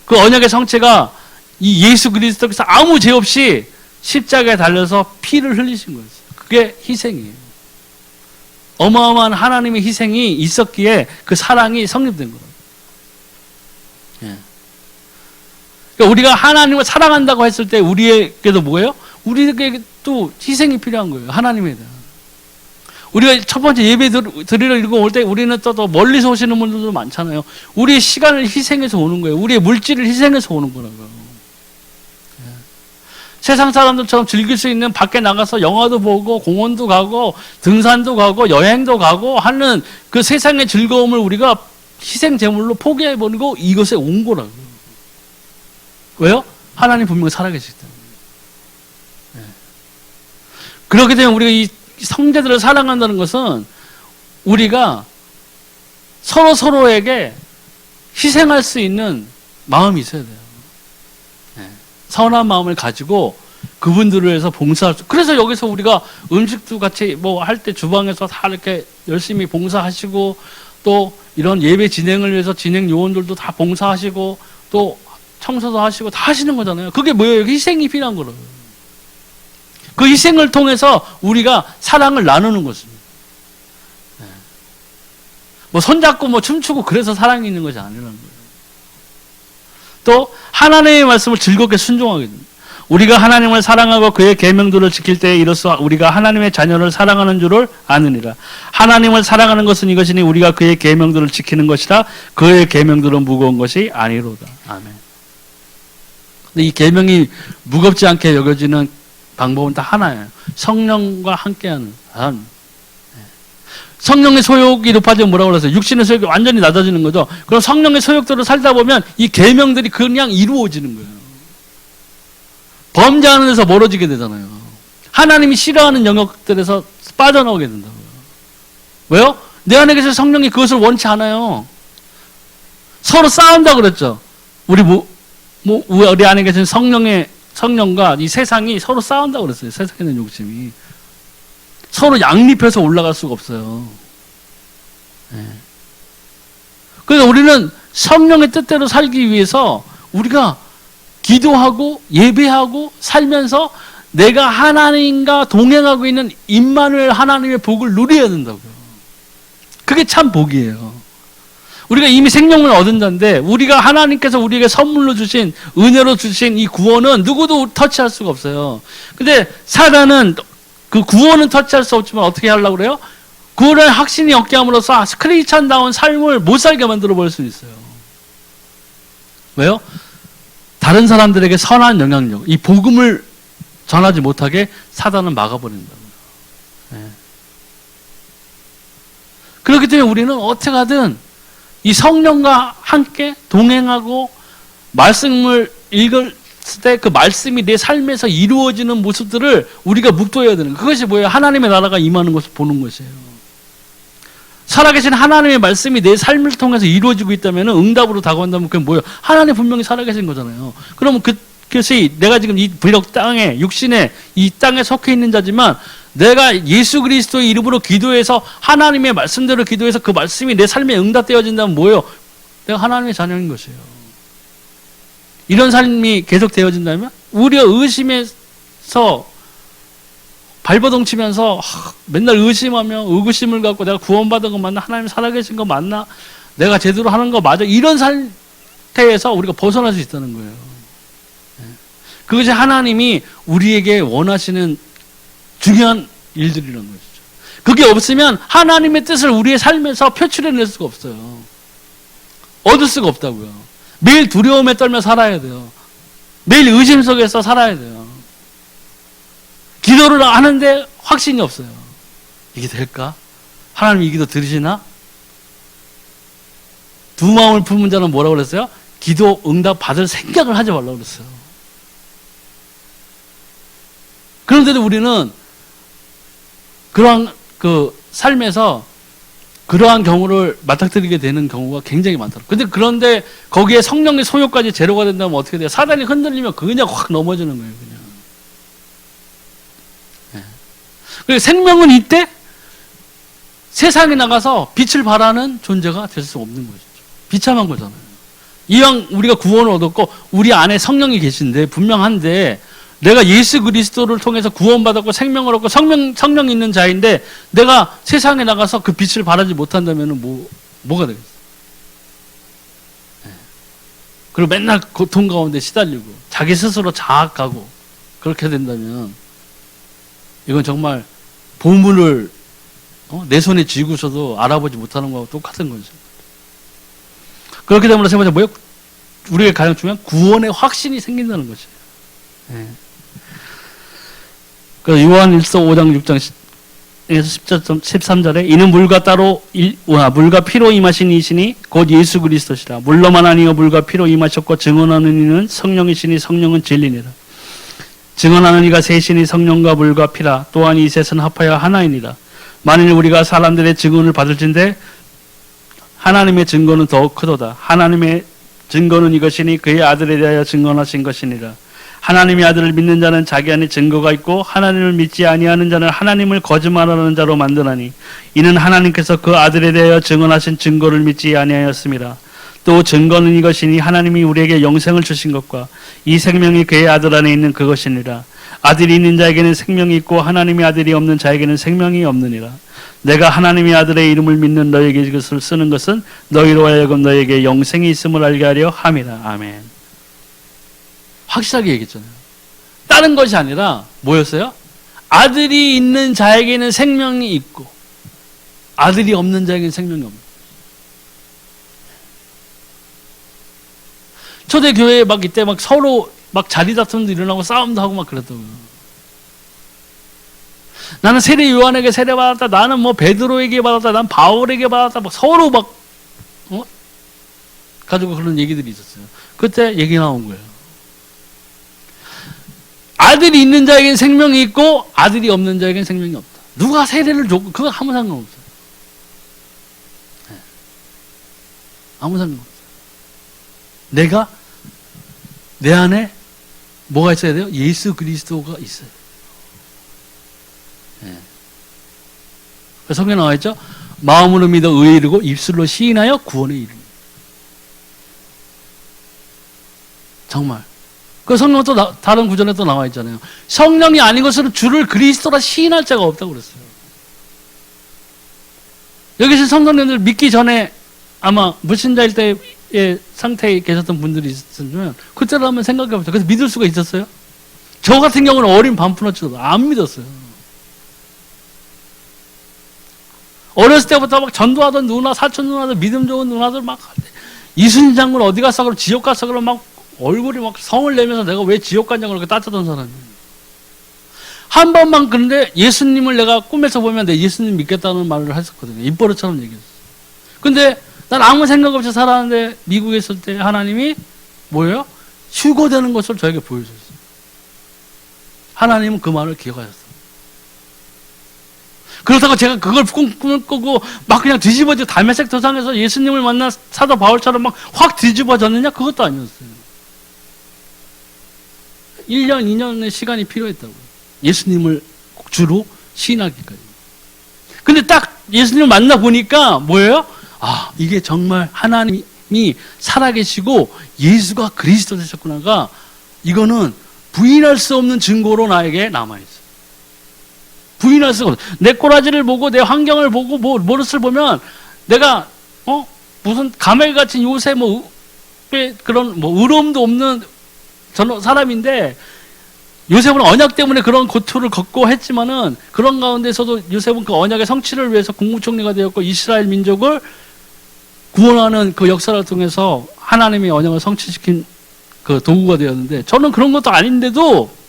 그 언약의 성취가 이 예수 그리스도께서 아무 죄 없이 십자가에 달려서 피를 흘리신 거였어요. 그게 희생이에요. 어마어마한 하나님의 희생이 있었기에 그 사랑이 성립된 거예요. 예. 그러니까 우리가 하나님을 사랑한다고 했을 때 우리에게도 뭐예요? 우리에게 또 희생이 필요한 거예요. 하나님에 대한. 우리가 첫 번째 예배 드리러 읽고 올 때 우리는 또 멀리서 오시는 분들도 많잖아요. 우리의 시간을 희생해서 오는 거예요. 우리의 물질을 희생해서 오는 거라고요. 예. 세상 사람들처럼 즐길 수 있는 밖에 나가서 영화도 보고 공원도 가고 등산도 가고 여행도 가고 하는 그 세상의 즐거움을 우리가 희생 제물로 포기해버리고 이것에 온 거라고요. 왜요? 하나님 분명히 살아계시기 때문에. 예. 그렇기 때문에 우리가 이 형제들을 사랑한다는 것은 우리가 서로에게 희생할 수 있는 마음이 있어야 돼요. 네. 선한 마음을 가지고 그분들을 위해서 봉사할 수. 그래서 여기서 우리가 음식도 같이 뭐 할 때 주방에서 다 이렇게 열심히 봉사하시고 또 이런 예배 진행을 위해서 진행 요원들도 다 봉사하시고 또 청소도 하시고 다 하시는 거잖아요. 그게 뭐예요? 희생이 필요한 거라고요. 그 희생을 통해서 우리가 사랑을 나누는 것입니다. 네. 뭐 손잡고 뭐 춤추고 그래서 사랑이 있는 것이 아니라는 거예요. 또 하나님의 말씀을 즐겁게 순종하게 됩니다. 우리가 하나님을 사랑하고 그의 계명들을 지킬 때에 이로써 우리가 하나님의 자녀를 사랑하는 줄을 아느니라. 하나님을 사랑하는 것은 이것이니 우리가 그의 계명들을 지키는 것이라. 그의 계명들은 무거운 것이 아니로다. 아멘. 근데 이 계명이 무겁지 않게 여겨지는 방법은 다 하나예요. 성령과 함께하는 삶. 성령의 소욕이 높아지면 뭐라고 그랬어요? 육신의 소욕이 완전히 낮아지는 거죠. 그럼 성령의 소욕대로 살다 보면 이 계명들이 그냥 이루어지는 거예요. 범죄하는 데서 멀어지게 되잖아요. 하나님이 싫어하는 영역들에서 빠져나오게 된다고요. 왜요? 내 안에 계신 성령이 그것을 원치 않아요. 서로 싸운다 그랬죠. 우리 안에 계신 성령과 이 세상이 서로 싸운다고 그랬어요. 세상에 있는 욕심이. 서로 양립해서 올라갈 수가 없어요. 네. 그래서 우리는 성령의 뜻대로 살기 위해서 우리가 기도하고 예배하고 살면서 내가 하나님과 동행하고 있는 임마누엘 하나님의 복을 누려야 된다고요. 그게 참 복이에요. 우리가 이미 생명을 얻은 자인데 우리가 하나님께서 우리에게 선물로 주신 은혜로 주신 이 구원은 누구도 터치할 수가 없어요. 근데 사단은 그 구원은 터치할 수 없지만 어떻게 하려고 그래요? 구원을 확신이 없게 함으로써 크리스찬다운 삶을 못 살게 만들어 버릴 수 있어요. 왜요? 다른 사람들에게 선한 영향력, 이 복음을 전하지 못하게 사단은 막아버린다고요. 네. 그렇기 때문에 우리는 어떻게 하든 이 성령과 함께 동행하고 말씀을 읽을 때 그 말씀이 내 삶에서 이루어지는 모습들을 우리가 묵도해야 되는 거예요. 그것이 뭐예요? 하나님의 나라가 임하는 것을 보는 것이에요. 살아계신 하나님의 말씀이 내 삶을 통해서 이루어지고 있다면 응답으로 다가온다면 그게 뭐예요? 하나님 분명히 살아계신 거잖아요. 그러면 그것이 내가 지금 이 불력 땅에 육신에 이 땅에 속해 있는 자지만 내가 예수 그리스도의 이름으로 기도해서 하나님의 말씀대로 기도해서 그 말씀이 내 삶에 응답되어진다면 뭐예요? 내가 하나님의 자녀인 것이에요. 이런 삶이 계속 되어진다면 우리가 의심에서 발버둥 치면서 맨날 의심하며 의구심을 갖고 내가 구원받은 거 맞나? 하나님 살아계신 거 맞나? 내가 제대로 하는 거 맞아? 이런 상태에서 우리가 벗어날 수 있다는 거예요. 그것이 하나님이 우리에게 원하시는 중요한 일들이라는 것이죠. 그게 없으면 하나님의 뜻을 우리의 삶에서 표출해낼 수가 없어요. 얻을 수가 없다고요. 매일 두려움에 떨며 살아야 돼요. 매일 의심 속에서 살아야 돼요. 기도를 하는데 확신이 없어요. 이게 될까? 하나님 이 기도 들으시나? 두 마음을 품은 자는 뭐라고 그랬어요? 기도 응답 받을 생각을 하지 말라고 그랬어요. 그런데도 우리는 그러한 그 삶에서 그러한 경우를 맞닥뜨리게 되는 경우가 굉장히 많더라고요. 그런데 거기에 성령의 소욕까지 제로가 된다면 어떻게 돼요? 사단이 흔들리면 그냥 확 넘어지는 거예요. 그냥. 네. 그리고 생명은 이때 세상에 나가서 빛을 발하는 존재가 될 수 없는 것이죠. 비참한 거잖아요. 이왕 우리가 구원을 얻었고 우리 안에 성령이 계신데 분명한데 내가 예수 그리스도를 통해서 구원받았고 생명을 얻고 성령이 있는 자인데 내가 세상에 나가서 그 빛을 발하지 못한다면 뭐가 되겠어? 그리고 맨날 고통 가운데 시달리고 자기 스스로 자학하고 그렇게 된다면 이건 정말 보물을 내 손에 쥐고서도 알아보지 못하는 거하고 똑같은 거죠. 그렇게 되면 세 번째 뭐예요? 우리에게 가장 중요한 구원의 확신이 생긴다는 거죠. 네. 그 요한 1서 5장 6장에서 13절에 이는 물과 피로 임하신 이시니 곧 예수 그리스도시라. 물로만 아니요 물과 피로 임하셨고 증언하는 이는 성령이시니 성령은 진리니라. 증언하는 이가 셋이니 성령과 물과 피라. 또한 이 셋은 합하여 하나이니라. 만일 우리가 사람들의 증언을 받을진대 하나님의 증거는 더욱 크도다. 하나님의 증거는 이것이니 그의 아들에 대하여 증언하신 것이니라. 하나님의 아들을 믿는 자는 자기 안에 증거가 있고 하나님을 믿지 아니하는 자는 하나님을 거짓말하는 자로 만드나니 이는 하나님께서 그 아들에 대하여 증언하신 증거를 믿지 아니하였습니다. 또 증거는 이것이니 하나님이 우리에게 영생을 주신 것과 이 생명이 그의 아들 안에 있는 그것이니라. 아들이 있는 자에게는 생명이 있고 하나님의 아들이 없는 자에게는 생명이 없느니라. 내가 하나님의 아들의 이름을 믿는 너에게 이것을 쓰는 것은 너희로 하여금 너에게 영생이 있음을 알게 하려 함이라. 아멘. 확실하게 얘기했잖아요. 다른 것이 아니라 뭐였어요? 아들이 있는 자에게는 생명이 있고 아들이 없는 자에게는 생명이 없는. 초대교회에 막 이때 막 서로 막 자리 다툼도 일어나고 싸움도 하고 막 그랬다고요. 나는 세례 요한에게 세례 받았다. 나는 뭐 베드로에게 받았다. 난 바울에게 받았다. 막 서로 막 가지고 그런 얘기들이 있었어요. 그때 얘기 나온 거예요. 아들이 있는 자에게는 생명이 있고 아들이 없는 자에게는 생명이 없다. 누가 세례를 줬고 그거 아무 상관없어요. 네. 아무 상관없어요. 내가 내 안에 뭐가 있어야 돼요? 예수 그리스도가 있어야 돼요. 네. 성경에 나와 있죠? 마음으로 믿어 의에 이르고 입술로 시인하여 구원에 이르니. 정말. 그 성경은 또 다른 구절에 또 나와 있잖아요. 성령이 아닌 것으로 주를 그리스도라 시인할 자가 없다고 그랬어요. 여기 계신 성도님들 믿기 전에 아마 불신자일 때의 상태에 계셨던 분들이 있었으면 그때로 한번 생각해 보세요. 그래서 믿을 수가 있었어요? 저 같은 경우는 어린 반푼어치도 안 믿었어요. 어렸을 때부터 막 전도하던 누나, 사촌 누나들, 믿음 좋은 누나들 막 이순신 장군 어디 갔어? 그럼 지옥 갔어? 그럼 막 얼굴이 막 성을 내면서 내가 왜 지옥 갔냐고 그렇게 따졌던 사람이에요. 한 번만 그런데 예수님을 내가 꿈에서 보면 내 예수님 믿겠다는 말을 했었거든요. 입버릇처럼 얘기했어요. 근데 난 아무 생각 없이 살았는데 미국에 있을 때 하나님이 뭐예요? 휴거되는 것을 저에게 보여줬어요. 하나님은 그 말을 기억하셨어요. 그렇다고 제가 그걸 꿈을 꾸고 막 그냥 뒤집어지고 담에색 도상에서 예수님을 만나 사도 바울처럼 막 확 뒤집어졌느냐? 그것도 아니었어요. 1년, 2년의 시간이 필요했다고요. 예수님을 주로 시인하기까지. 근데 딱 예수님을 만나보니까 뭐예요? 아, 이게 정말 하나님이 살아계시고 예수가 그리스도 되셨구나가 이거는 부인할 수 없는 증거로 나에게 남아있어요. 부인할 수가 없어요. 내 꼬라지를 보고 내 환경을 보고 모릇을 보면 내가 무슨 가멜같이 요새 그런 의로움도 없는 저는 사람인데 요셉은 언약 때문에 그런 고초를 겪고 했지만은 그런 가운데서도 요셉은 그 언약의 성취를 위해서 국무총리가 되었고 이스라엘 민족을 구원하는 그 역사를 통해서 하나님의 언약을 성취시킨 그 도구가 되었는데 저는 그런 것도 아닌데도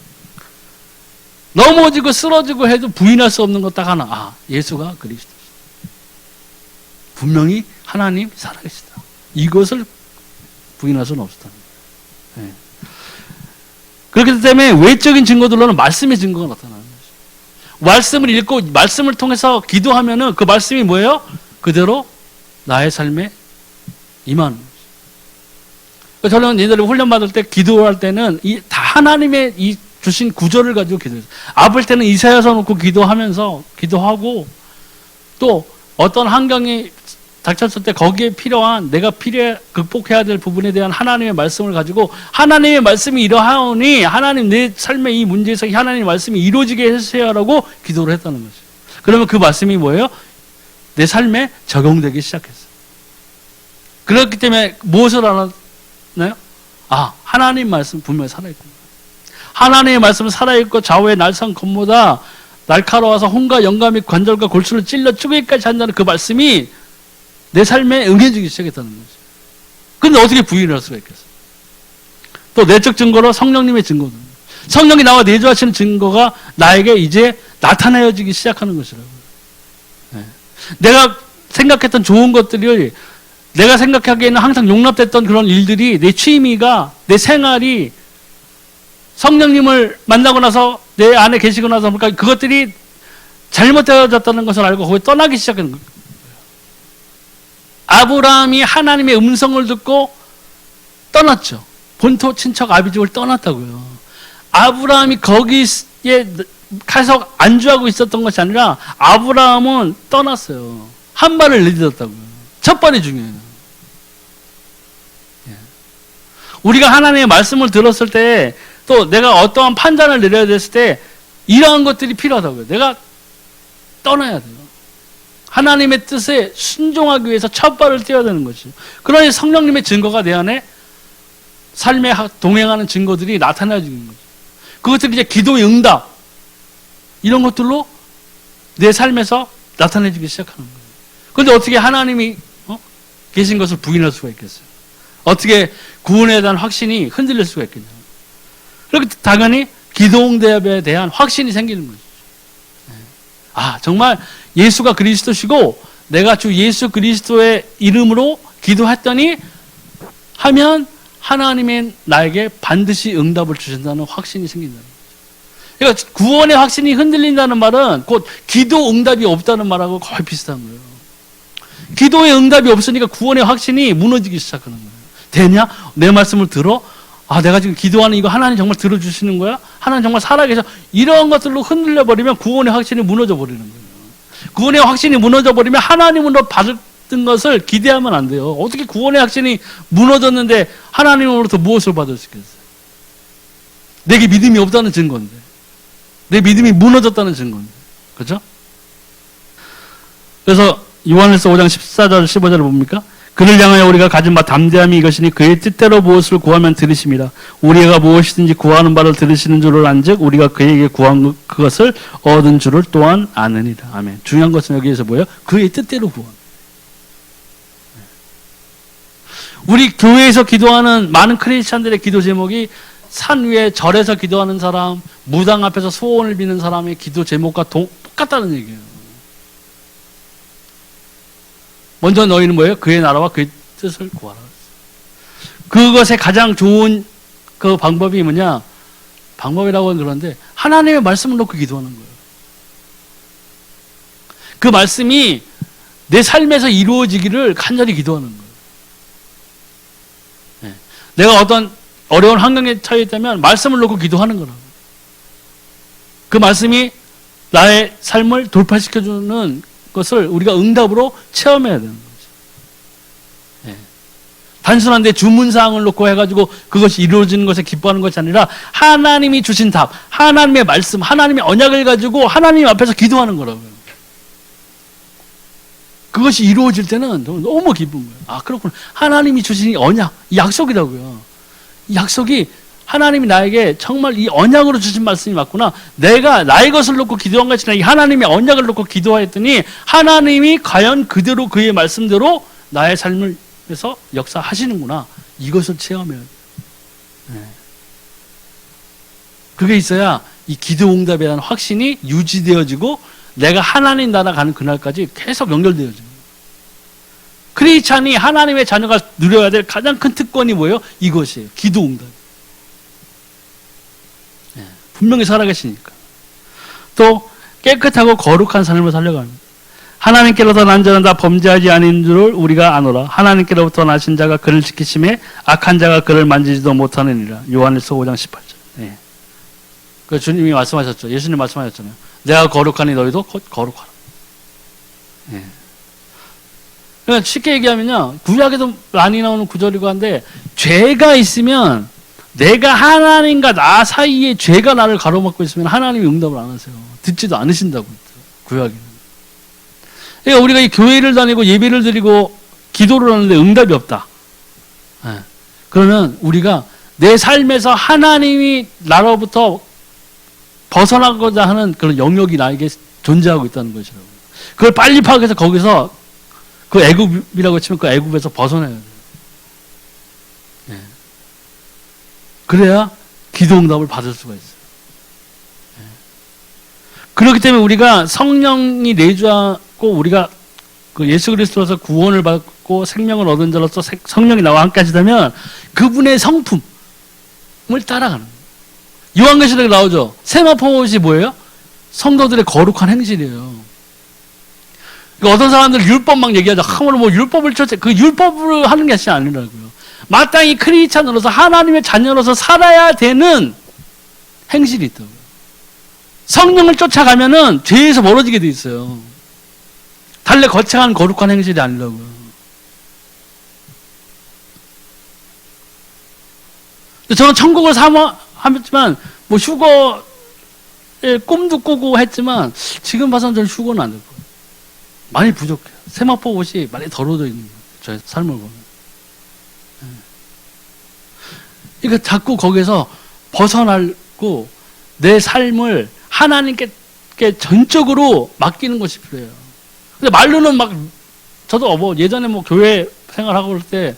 넘어지고 쓰러지고 해도 부인할 수 없는 것 딱 하나. 아, 예수가 그리스도시다. 분명히 하나님 살아계시다. 이것을 부인할 수는 없었다. 네. 그렇기 때문에 외적인 증거들로는 말씀의 증거가 나타나는 거죠. 말씀을 읽고 말씀을 통해서 기도하면은 그 말씀이 뭐예요? 그대로 나의 삶에 임하는 거죠. 저는 옛날에 훈련 받을 때 기도할 때는 다 하나님의 이 주신 구절을 가지고 기도했어요. 아플 때는 이사야서 놓고 기도하면서 기도하고 또 어떤 환경이 닥쳤을 때 거기에 필요한 극복해야 될 부분에 대한 하나님의 말씀을 가지고 하나님의 말씀이 이러하오니 하나님 내 삶의 이 문제에서 하나님의 말씀이 이루어지게 해주세요라고 기도를 했다는 거죠. 그러면 그 말씀이 뭐예요? 내 삶에 적용되기 시작했어요. 그렇기 때문에 무엇을 알았나요? 하나님 말씀 분명히 살아있구나. 하나님의 말씀은 살아있고 좌우의 날상 검보다 날카로워서 혼과 영과 및 관절과 골수를 찔러 쪼개기까지 한다는 그 말씀이 내 삶에 응해지기 시작했다는 거죠. 그런데 어떻게 부인을 할 수가 있겠어요? 또 내적 증거로 성령님의 증거도. 성령이 나와 내주하시는 증거가 나에게 이제 나타내어지기 시작하는 것이라고요. 내가 생각했던 좋은 것들이 내가 생각하기에는 항상 용납됐던 그런 일들이 내 취미가 내 생활이 성령님을 만나고 나서 내 안에 계시고 나서 보니까 그것들이 잘못되어졌다는 것을 알고 거기에 떠나기 시작하는 거예요. 아브라함이 하나님의 음성을 듣고 떠났죠. 본토 친척 아비집을 떠났다고요. 아브라함이 거기에 가서 안주하고 있었던 것이 아니라 아브라함은 떠났어요. 한 발을 내딛었다고요. 첫 발이 중요해요. 우리가 하나님의 말씀을 들었을 때 또 내가 어떠한 판단을 내려야 됐을 때 이러한 것들이 필요하다고요. 내가 떠나야 돼요. 하나님의 뜻에 순종하기 위해서 첫 발을 떼어야 되는 것이죠. 그러니 성령님의 증거가 내 안에 삶에 동행하는 증거들이 나타나지는 거죠. 그것들이 이제 기도의 응답 이런 것들로 내 삶에서 나타내지기 시작하는 거예요. 그런데 어떻게 하나님이 계신 것을 부인할 수가 있겠어요? 어떻게 구원에 대한 확신이 흔들릴 수가 있겠냐고. 그렇게 당연히 기도응답에 대한 확신이 생기는 거죠. 정말 예수가 그리스도시고 내가 주 예수 그리스도의 이름으로 기도했더니 하면 하나님은 나에게 반드시 응답을 주신다는 확신이 생긴다는 거죠. 그러니까 구원의 확신이 흔들린다는 말은 곧 기도 응답이 없다는 말하고 거의 비슷한 거예요. 기도의 응답이 없으니까 구원의 확신이 무너지기 시작하는 거예요. 되냐? 내 말씀을 들어? 내가 지금 기도하는 이거 하나님 정말 들어주시는 거야? 하나님 정말 살아계셔? 이런 것들로 흔들려버리면 구원의 확신이 무너져 버리는 거예요. 구원의 확신이 무너져 버리면 하나님으로 받은 것을 기대하면 안 돼요. 어떻게 구원의 확신이 무너졌는데 하나님으로부터 무엇을 받을 수 있겠어요? 내게 믿음이 없다는 증거인데, 내 믿음이 무너졌다는 증거인데, 그렇죠? 그래서 요한일서 5장 14절 15절을 봅니까? 그를 향하여 우리가 가진 바 담대함이 이것이니 그의 뜻대로 무엇을 구하면 들으심이라. 우리가 무엇이든지 구하는 바를 들으시는 줄을 안즉 우리가 그에게 구한 그것을 얻은 줄을 또한 아느니라. 아멘. 중요한 것은 여기에서 뭐예요? 그의 뜻대로 구하는. 우리 교회에서 기도하는 많은 크리스찬들의 기도 제목이 산 위에 절에서 기도하는 사람, 무당 앞에서 소원을 비는 사람의 기도 제목과 똑같다는 얘기예요. 먼저 너희는 뭐예요? 그의 나라와 그의 뜻을 구하라. 그것의 가장 좋은 그 방법이 뭐냐? 방법이라고 하는 그런데 하나님의 말씀을 놓고 기도하는 거예요. 그 말씀이 내 삶에서 이루어지기를 간절히 기도하는 거예요. 내가 어떤 어려운 환경에 처해 있다면 말씀을 놓고 기도하는 거라고. 그 말씀이 나의 삶을 돌파시켜주는 것을 우리가 응답으로 체험해야 되는 거죠. 단순한 내 주문사항을 놓고 해가지고 그것이 이루어지는 것에 기뻐하는 것이 아니라 하나님이 주신 답, 하나님의 말씀, 하나님의 언약을 가지고 하나님 앞에서 기도하는 거라고요. 그것이 이루어질 때는 너무 기쁜 거예요. 그렇구나. 하나님이 주신 언약, 약속이라고요. 이 약속이 하나님이 나에게 정말 이 언약으로 주신 말씀이 맞구나. 내가 나의 것을 놓고 기도한 것이 아니라 이 하나님의 언약을 놓고 기도했더니 하나님이 과연 그대로 그의 말씀대로 나의 삶에서 역사하시는구나. 이것을 체험해야 돼요. 그게 있어야 이 기도 응답에 대한 확신이 유지되어지고 내가 하나님 나라 가는 그날까지 계속 연결되어져요. 크리스찬이 하나님의 자녀가 누려야 될 가장 큰 특권이 뭐예요? 이것이에요. 기도 응답. 분명히 살아계시니까. 또 깨끗하고 거룩한 삶을 살려갑니다. 하나님께로부터 난 자는 다 범죄하지 아닌 줄을 우리가 아노라. 하나님께로부터 나신 자가 그를 지키심에 악한 자가 그를 만지지도 못하느니라. 요한일서 5장 18절. 그 주님이 말씀하셨죠. 예수님 말씀하셨잖아요. 내가 거룩하니 너희도 거룩하라. 그러니까 쉽게 얘기하면요, 구약에도 많이 나오는 구절이고 한데, 죄가 있으면 내가 하나님과 나 사이에 죄가 나를 가로막고 있으면 하나님이 응답을 안 하세요. 듣지도 않으신다고 구약에는. 그러니까 우리가 이 교회를 다니고 예배를 드리고 기도를 하는데 응답이 없다. 네. 그러면 우리가 내 삶에서 하나님이 나로부터 벗어나고자 하는 그런 영역이 나에게 존재하고 있다는 것이라고. 그걸 빨리 파악해서 거기서 그 애굽이라고 치면 그 애굽에서 벗어나야 돼요. 네. 그래야 기도 응답을 받을 수가 있어요. 네. 그렇기 때문에 우리가 성령이 내주하고 우리가 그 예수 그리스도로서 구원을 받고 생명을 얻은 자로서 성령이 나와 함께 하시다면 그분의 성품을 따라가는 거예요. 요한계시록에 나오죠. 세마포옷이 뭐예요? 성도들의 거룩한 행실이에요. 그러니까 어떤 사람들 율법 막 얘기하죠. 하물며 뭐 율법을 쫓아, 그 율법으로 하는 것이 아니라고요. 마땅히 크리스찬으로서 하나님의 자녀로서 살아야 되는 행실이 있다고요. 성령을 쫓아가면은 죄에서 멀어지게 돼 있어요. 달래 거창한 거룩한 행실이 아니라고요. 저는 천국을 사모하지만 뭐 휴거의 꿈도 꾸고 했지만 지금 봐서는 저는 휴거는 안 될 거예요. 많이 부족해요. 세마포 옷이 많이 더러워져 있는 거예요. 저의 삶을 보면. 그러니까 자꾸 거기서 벗어나고 내 삶을 하나님께 전적으로 맡기는 것이 필요해요. 근데 말로는 막 저도 뭐 예전에 뭐 교회 생활하고 그럴 때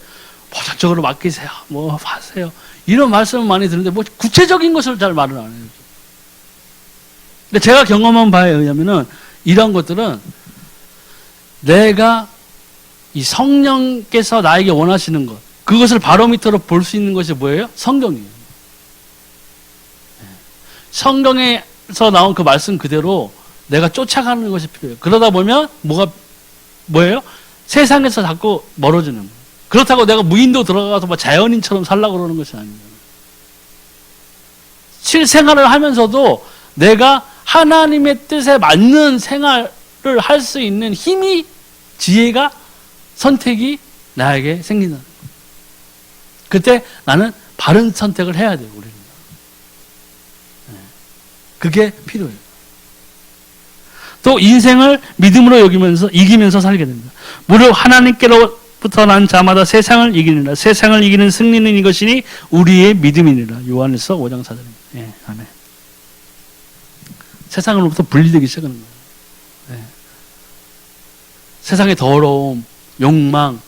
뭐 전적으로 맡기세요. 뭐 하세요. 이런 말씀을 많이 듣는데 뭐 구체적인 것을 잘 말을 안 해요. 근데 제가 경험한 바에 의하면은 이런 것들은 내가 이 성령께서 나에게 원하시는 것, 그것을 바로미터로 볼 수 있는 것이 뭐예요? 성경이에요. 성경에서 나온 그 말씀 그대로 내가 쫓아가는 것이 필요해요. 그러다 보면 뭐예요? 세상에서 자꾸 멀어지는 거예요. 그렇다고 내가 무인도 들어가서 뭐 자연인처럼 살라고 그러는 것이 아니에요. 실생활을 하면서도 내가 하나님의 뜻에 맞는 생활을 할 수 있는 힘이, 지혜가, 선택이 나에게 생긴다. 그때 나는 바른 선택을 해야 돼요, 우리는. 그게 필요해요. 또 인생을 믿음으로 여기면서 이기면서 살게 됩니다. 무릇 하나님께로부터 난 자마다 세상을 이기느라. 세상을 이기는 승리는 이것이니 우리의 믿음이니라. 요한일서 5장 4절입니다. 예, 아멘. 세상으로부터 분리되기 시작하는 거예요. 예. 세상의 더러움, 욕망,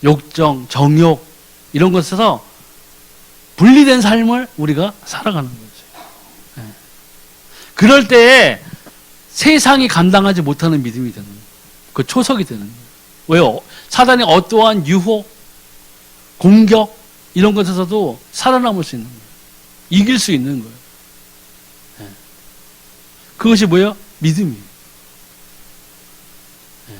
욕정, 정욕 이런 것에서 분리된 삶을 우리가 살아가는 거죠. 예. 그럴 때에 세상이 감당하지 못하는 믿음이 되는 거예요. 그 초석이 되는 거예요. 왜요? 사단이 어떠한 유혹, 공격 이런 것에서도 살아남을 수 있는 거예요. 이길 수 있는 거예요. 예. 그것이 뭐예요? 믿음이에요. 예.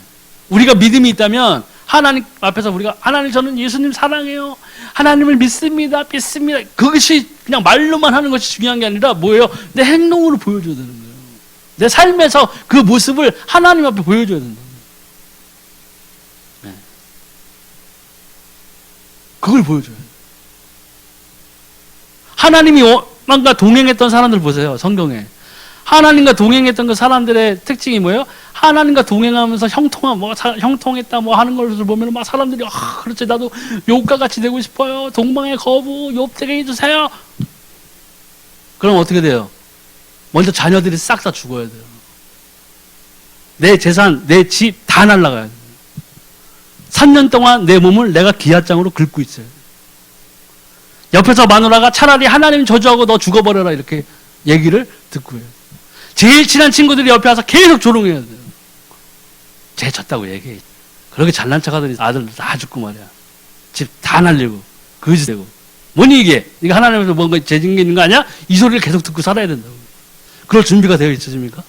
우리가 믿음이 있다면 하나님 앞에서 우리가 하나님 저는 예수님 사랑해요. 하나님을 믿습니다. 그것이 그냥 말로만 하는 것이 중요한 게 아니라 뭐예요? 내 행동으로 보여줘야 되는 거예요. 내 삶에서 그 모습을 하나님 앞에 보여줘야 된다. 네. 그걸 보여줘야 돼요. 하나님과 동행했던 사람들 보세요. 성경에. 하나님과 동행했던 그 사람들의 특징이 뭐예요? 하나님과 동행하면서 형통했다 뭐 하는 것을 보면 막 사람들이 그렇지 나도 욥과 같이 되고 싶어요. 동방의 거부 욥 되게 해주세요. 그럼 어떻게 돼요? 먼저 자녀들이 싹 다 죽어야 돼요. 내 재산, 내 집 다 날아가야 돼요. 3년 동안 내 몸을 내가 기아장으로 긁고 있어요. 옆에서 마누라가 차라리 하나님 저주하고 너 죽어버려라 이렇게 얘기를 듣고 해요. 제일 친한 친구들이 옆에 와서 계속 조롱해야 돼요. 쟤 졌다고 얘기해. 그렇게 잘난 척하더니 아들도 다 죽고 말이야. 집 다 날리고 거지되고 뭐니 이게? 네가 하나님에서 뭔가 죄진 게 있는 거 아니야? 이 소리를 계속 듣고 살아야 된다고. 그럴 준비가 되어 있으십니까?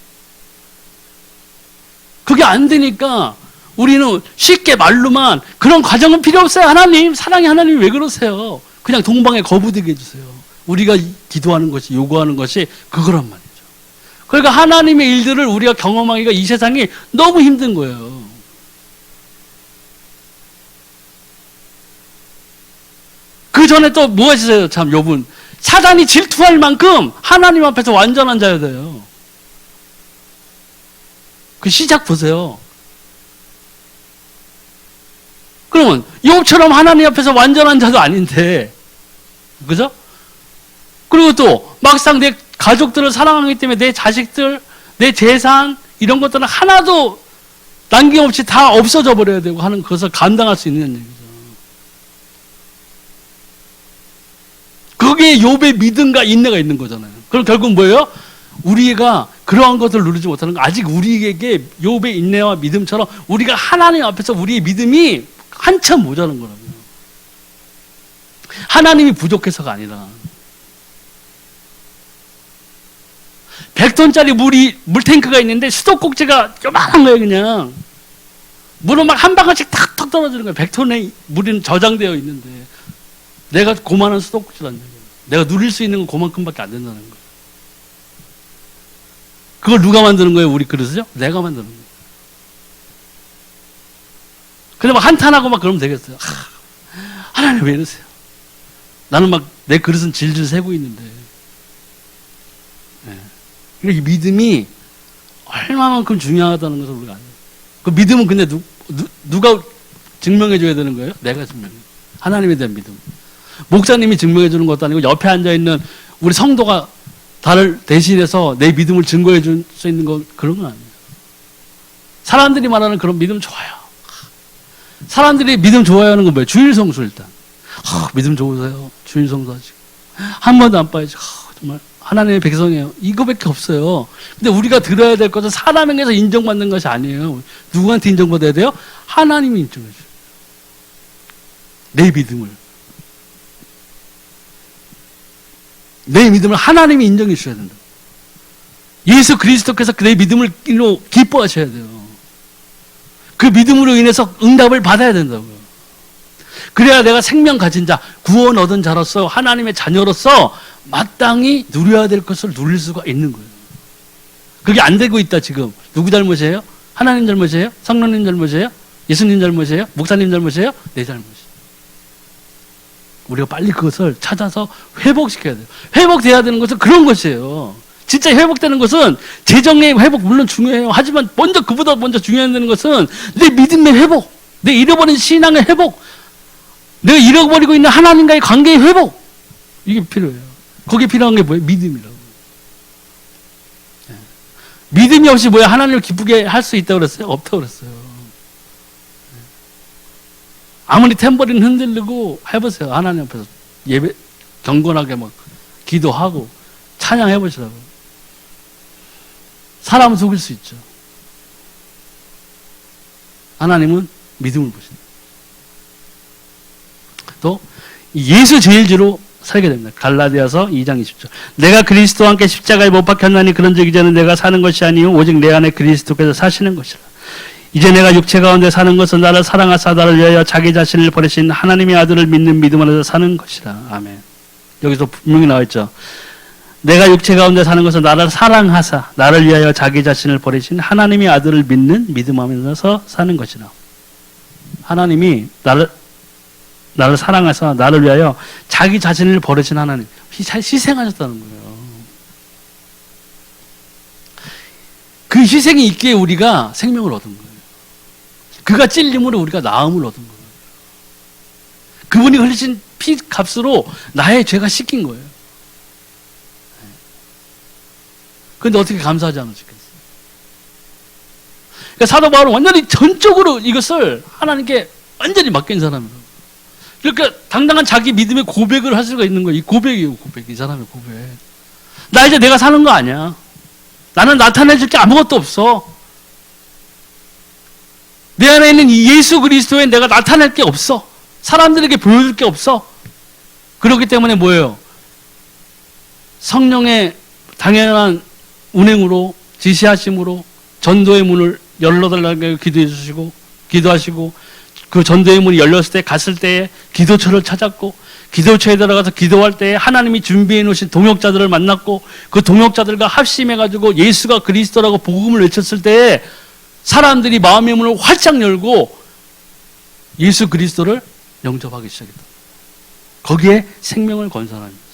그게 안 되니까 우리는 쉽게 말로만 그런 과정은 필요 없어요. 하나님 사랑의 하나님이 왜 그러세요? 그냥 동방에 거부되게 해주세요. 우리가 기도하는 것이 요구하는 것이 그거란 말이죠. 그러니까 하나님의 일들을 우리가 경험하기가 이 세상이 너무 힘든 거예요. 그 전에 또 뭐가 있어요? 참 욥은 사단이 질투할 만큼 하나님 앞에서 완전한 자여야 돼요. 그 시작 보세요. 그러면 욥처럼 하나님 앞에서 완전한 자도 아닌데, 그죠? 그리고 또 막상 내 가족들을 사랑하기 때문에 내 자식들, 내 재산 이런 것들은 하나도 남김없이 다 없어져 버려야 되고 하는 것을 감당할 수 있는 얘기죠. 거기에 욥의 믿음과 인내가 있는 거잖아요. 그럼 결국 뭐예요? 우리가 그러한 것을 누리지 못하는 거, 아직 우리에게 욥의 인내와 믿음처럼 우리가 하나님 앞에서 우리의 믿음이 한참 모자란 거라고요. 하나님이 부족해서가 아니라 100톤짜리 물탱크가 있는데 수도꼭지가 요만한 거예요. 그냥 물은 막 한 방울씩 탁탁 떨어지는 거예요. 100톤의 물은 저장되어 있는데 내가 고만한 수도꼭지라는 거예요. 내가 누릴 수 있는 건 그만큼밖에 안 된다는 거예요. 그걸 누가 만드는 거예요? 우리 그릇이요? 내가 만드는 거예요. 근데 막 한탄하고 막 그러면 되겠어요. 하나님 왜 이러세요? 나는 막 내 그릇은 질질 새고 있는데. 네. 이 믿음이 얼마만큼 중요하다는 것을 우리가 알아요. 그 믿음은 근데 누가 증명해 줘야 되는 거예요? 내가 증명해. 하나님에 대한 믿음. 목사님이 증명해 주는 것도 아니고 옆에 앉아 있는 우리 성도가 나를 대신해서 내 믿음을 증거해 줄 수 있는 거, 그런 건 아니에요. 사람들이 말하는 그런 믿음 좋아요. 사람들이 믿음 좋아하는 건 뭐예요? 주일 성수 일단. 믿음 좋으세요? 주일 성수 하시고. 한 번도 안 빠지고. 정말 하나님의 백성이에요. 이거밖에 없어요. 근데 우리가 들어야 될 것은 사람에게서 인정받는 것이 아니에요. 누구한테 인정받아야 돼요? 하나님이 인정해 줘요. 내 믿음을. 내 믿음을 하나님이 인정해 주셔야 된다. 예수 그리스도께서 내 믿음을 기뻐하셔야 돼요. 그 믿음으로 인해서 응답을 받아야 된다고요. 그래야 내가 생명 가진 자, 구원 얻은 자로서 하나님의 자녀로서 마땅히 누려야 될 것을 누릴 수가 있는 거예요. 그게 안 되고 있다 지금. 누구 잘못이에요? 하나님 잘못이에요? 성령님 잘못이에요? 예수님 잘못이에요? 목사님 잘못이에요? 내 잘못이에요. 우리가 빨리 그것을 찾아서 회복시켜야 돼요. 회복돼야 되는 것은 그런 것이에요. 진짜 회복되는 것은 재정의 회복 물론 중요해요. 하지만 그보다 먼저 중요한 것은 내 믿음의 회복, 내 잃어버린 신앙의 회복, 내가 잃어버리고 있는 하나님과의 관계의 회복, 이게 필요해요. 거기에 필요한 게 뭐예요? 믿음이라고. 믿음이 없이 뭐야? 하나님을 기쁘게 할 수 있다고 그랬어요? 없다고 그랬어요. 아무리 탬버린 흔들리고 해보세요. 하나님 앞에서 예배 경건하게 막 기도하고 찬양해 보시라고. 사람은 속일 수 있죠. 하나님은 믿음을 보신다. 또 예수 제일주로 살게 됩니다. 갈라디아서 2장 20절. 내가 그리스도와 함께 십자가에 못 박혔나니 그런즉 이제는 내가 사는 것이 아니요 오직 내 안에 그리스도께서 사시는 것이라. 이제 내가 육체 가운데 사는 것은 나를 사랑하사 나를 위하여 자기 자신을 버리신 하나님의 아들을 믿는 믿음 안에서 사는 것이라. 아멘. 여기서 분명히 나와 있죠. 내가 육체 가운데 사는 것은 나를 사랑하사 나를 위하여 자기 자신을 버리신 하나님의 아들을 믿는 믿음 안에서 사는 것이라. 하나님이 나를 사랑하사 나를 위하여 자기 자신을 버리신 하나님, 희생하셨다는 거예요. 그 희생이 있기에 우리가 생명을 얻은 거예요. 그가 찔림으로 우리가 나음을 얻은 거예요. 그분이 흘리신 피 값으로 나의 죄가 씻긴 거예요. 그런데 어떻게 감사하지 않으시겠어요? 그러니까 사도 바울은 완전히 전적으로 이것을 하나님께 완전히 맡긴 사람이에요. 그러니까 당당한 자기 믿음의 고백을 할 수가 있는 거예요. 이 고백이에요, 고백. 이 사람의 고백. 나 이제 내가 사는 거 아니야. 나는 나타내줄 게 아무것도 없어. 내 안에 있는 이 예수 그리스도에 내가 나타낼 게 없어. 사람들에게 보여줄 게 없어. 그렇기 때문에 뭐예요? 성령의 당연한 운행으로, 지시하심으로 전도의 문을 열어달라고 기도해 주시고, 기도하시고, 그 전도의 문이 열렸을 때 갔을 때에 기도처를 찾았고, 기도처에 들어가서 기도할 때에 하나님이 준비해 놓으신 동역자들을 만났고, 그 동역자들과 합심해가지고 예수가 그리스도라고 복음을 외쳤을 때에 사람들이 마음의 문을 활짝 열고 예수 그리스도를 영접하기 시작했다. 거기에 생명을 건 사람이었어요.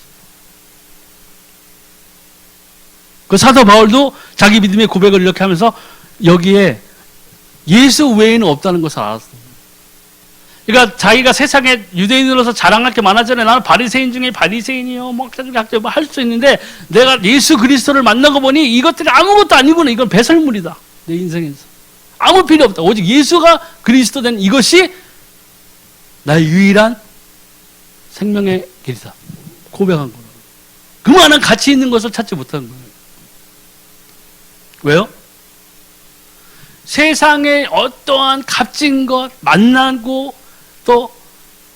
그 사도 바울도 자기 믿음의 고백을 이렇게 하면서 여기에 예수 외에는 없다는 것을 알았어요. 그러니까 자기가 세상에 유대인으로서 자랑할 게 많았잖아요. 나는 바리새인 중에 바리새인이요, 목사 중에 학자 할 수 있는데 내가 예수 그리스도를 만나고 보니 이것들이 아무것도 아니구나. 이건 배설물이다. 내 인생에서 아무 필요 없다. 오직 예수가 그리스도 된 이것이 나의 유일한 생명의 길이다. 고백한 거예요. 그만한 가치 있는 것을 찾지 못한 거예요. 왜요? 세상에 어떠한 값진 것 만나고 또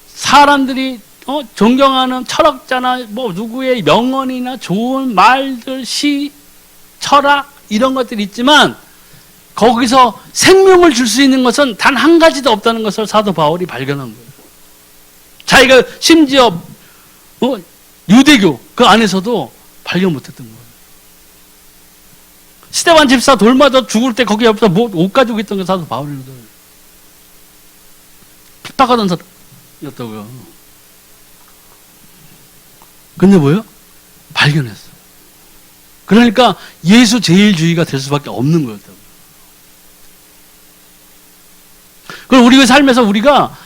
사람들이 존경하는 철학자나 뭐 누구의 명언이나 좋은 말들, 시, 철학 이런 것들이 있지만 거기서 생명을 줄 수 있는 것은 단 한 가지도 없다는 것을 사도 바울이 발견한 거예요. 자기가 심지어 유대교 그 안에서도 발견 못했던 거예요. 스데반 집사 돌맞아 죽을 때 거기 옆에서 옷 가지고 있던 게 사도 바울이거든요. 핍박하던 사람이었다고요. 근데 뭐예요? 발견했어요. 그러니까 예수 제일주의가 될 수밖에 없는 거였다고요. 그럼 우리의 삶에서 우리가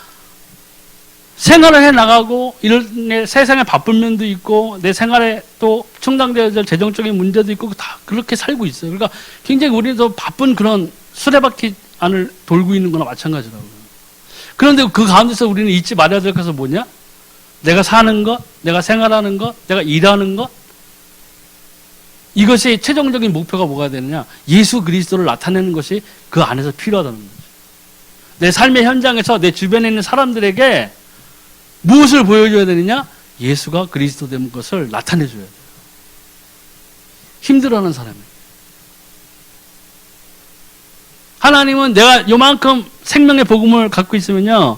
생활을 해 나가고 이런 세상에 바쁜 면도 있고 내 생활에 또 충당되어야 될 재정적인 문제도 있고 다 그렇게 살고 있어요. 그러니까 굉장히 우리는 더 바쁜 그런 수레바퀴 안을 돌고 있는 거나 마찬가지라고요. 그런데 그 가운데서 우리는 잊지 말아야 될 것은 뭐냐? 내가 사는 것, 내가 생활하는 것, 내가 일하는 것 이것이 최종적인 목표가 뭐가 되느냐? 예수 그리스도를 나타내는 것이 그 안에서 필요하다는 거죠. 내 삶의 현장에서 내 주변에 있는 사람들에게 무엇을 보여줘야 되느냐? 예수가 그리스도 된 것을 나타내줘야 돼요. 힘들어하는 사람이에요. 하나님은 내가 요만큼 생명의 복음을 갖고 있으면요,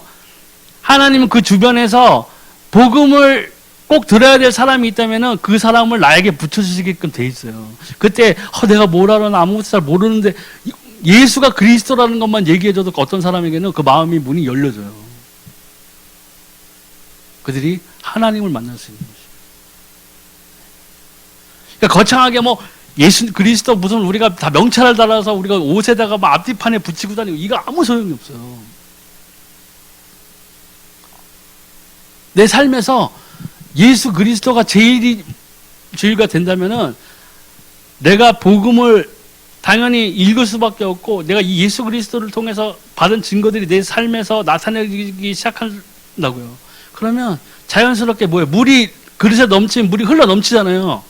하나님은 그 주변에서 복음을 꼭 들어야 될 사람이 있다면 그 사람을 나에게 붙여주시게끔 돼 있어요. 그때 내가 뭘 알아? 아무것도 잘 모르는데 예수가 그리스도라는 것만 얘기해줘도 어떤 사람에게는 그 마음이 문이 열려져요. 그들이 하나님을 만날 수 있는 것이에요. 그러니까 거창하게 예수 그리스도 무슨 우리가 다 명찰을 달아서 우리가 옷에다가 앞뒤판에 붙이고 다니고 이거 아무 소용이 없어요. 내 삶에서 예수 그리스도가 제일가 된다면은 내가 복음을 당연히 읽을 수밖에 없고 내가 이 예수 그리스도를 통해서 받은 증거들이 내 삶에서 나타나기 시작한다고요. 그러면 자연스럽게 물이 그릇에 넘치면 물이 흘러 넘치잖아요.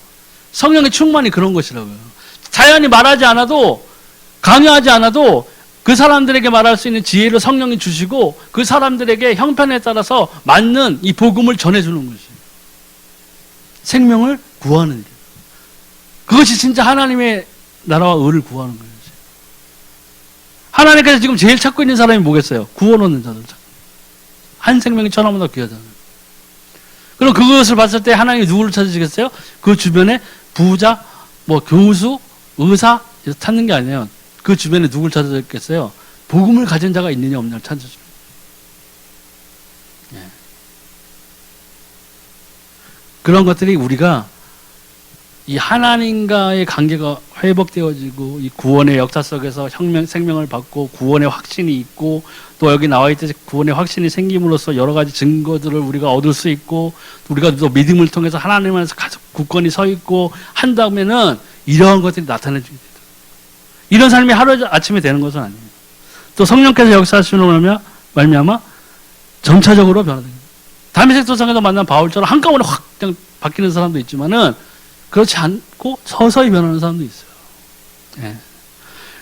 성령의 충만이 그런 것이라고요. 자연히 말하지 않아도 강요하지 않아도 그 사람들에게 말할 수 있는 지혜를 성령이 주시고 그 사람들에게 형편에 따라서 맞는 이 복음을 전해주는 것이에요. 생명을 구하는 일. 그것이 진짜 하나님의 나라와 의를 구하는 거예요. 하나님께서 지금 제일 찾고 있는 사람이 뭐겠어요? 구원 얻는 자들. 한 생명이 천하보다 귀하잖아요. 그럼 그것을 봤을 때 하나님이 누구를 찾으시겠어요? 그 주변에 부자, 교수, 의사 찾는 게 아니에요. 그 주변에 누굴 찾으셨겠어요? 복음을 가진 자가 있느냐 없느냐를 찾으십니다. 예. 그런 것들이 우리가 이 하나님과의 관계가 회복되어지고 이 구원의 역사 속에서 생명을 받고 구원의 확신이 있고 또 여기 나와 있듯이 구원의 확신이 생김으로써 여러 가지 증거들을 우리가 얻을 수 있고 우리가 또 믿음을 통해서 하나님 안에서 굳건히 서 있고 한다면은 이러한 것들이 나타나주게 돼요. 이런 삶이 하루아침에 되는 것은 아니에요. 또 성령께서 역사하시는 말미암아 점차적으로 변화됩니다. 다메섹 도상에서 만난 바울처럼 한꺼번에 확 그냥 바뀌는 사람도 있지만은 그렇지 않고 서서히 변하는 사람도 있어요. 예.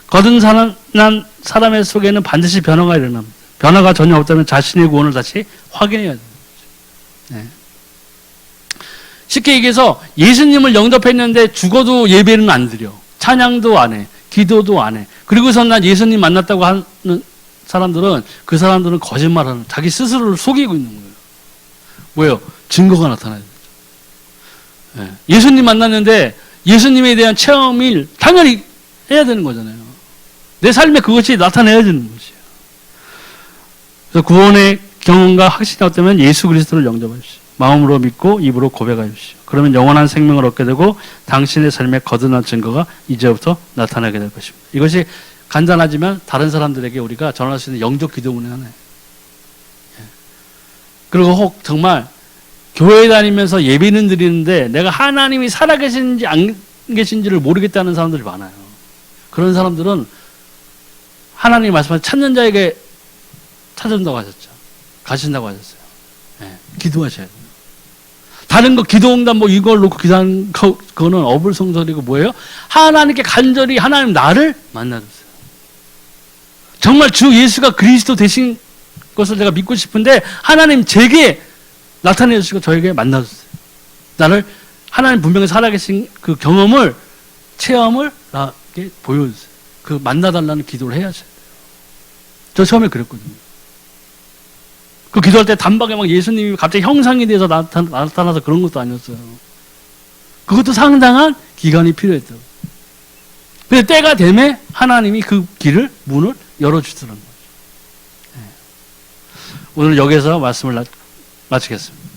거듭난 사람의 속에는 반드시 변화가 일어납니다. 변화가 전혀 없다면 자신의 구원을 다시 확인해야 됩니다. 예. 쉽게 얘기해서 예수님을 영접했는데 죽어도 예배는 안 드려. 찬양도 안 해. 기도도 안 해. 그리고서 난 예수님 만났다고 하는 사람들은 그 사람들은 거짓말하는 자기 스스로를 속이고 있는 거예요. 뭐예요? 증거가 나타나야 되죠. 예. 예수님 만났는데 예수님에 대한 체험을 당연히 해야 되는 거잖아요. 내 삶에 그것이 나타나야 되는 것이에요. 그래서 구원의 경험과 확신이 없다면 예수 그리스도를 영접하십시오. 마음으로 믿고 입으로 고백하십시오. 그러면 영원한 생명을 얻게 되고 당신의 삶에 거듭난 증거가 이제부터 나타나게 될 것입니다. 이것이 간단하지만 다른 사람들에게 우리가 전할 수 있는 영적 기도문의 하나예요. 그리고 혹 정말 교회 다니면서 예배는 드리는데 내가 하나님이 살아계신지 안 계신지를 모르겠다는 사람들이 많아요. 그런 사람들은 하나님이 말씀하신 찾는 자에게 찾아준다고 하셨죠. 가신다고 하셨어요. 기도하셔야 돼요. 다른 거 기도응답 뭐 이걸 놓고 기도하는 그거는 어불성설이고 뭐예요? 하나님께 간절히 하나님 나를 만나주세요. 정말 주 예수가 그리스도 되신 것을 제가 믿고 싶은데 하나님 제게 나타내 주시고 저에게 만나주세요. 나를 하나님 분명히 살아계신 그 경험을 체험을 나에게 보여주세요. 그 만나달라는 기도를 해야 돼요. 저 처음에 그랬거든요. 그 기도할 때 단박에 막 예수님이 갑자기 형상이 돼서 나타나서 그런 것도 아니었어요. 그것도 상당한 기간이 필요했다고. 근데 때가 되면 하나님이 그 길을, 문을 열어주시더라는 거죠. 오늘 여기서 말씀을 마치겠습니다.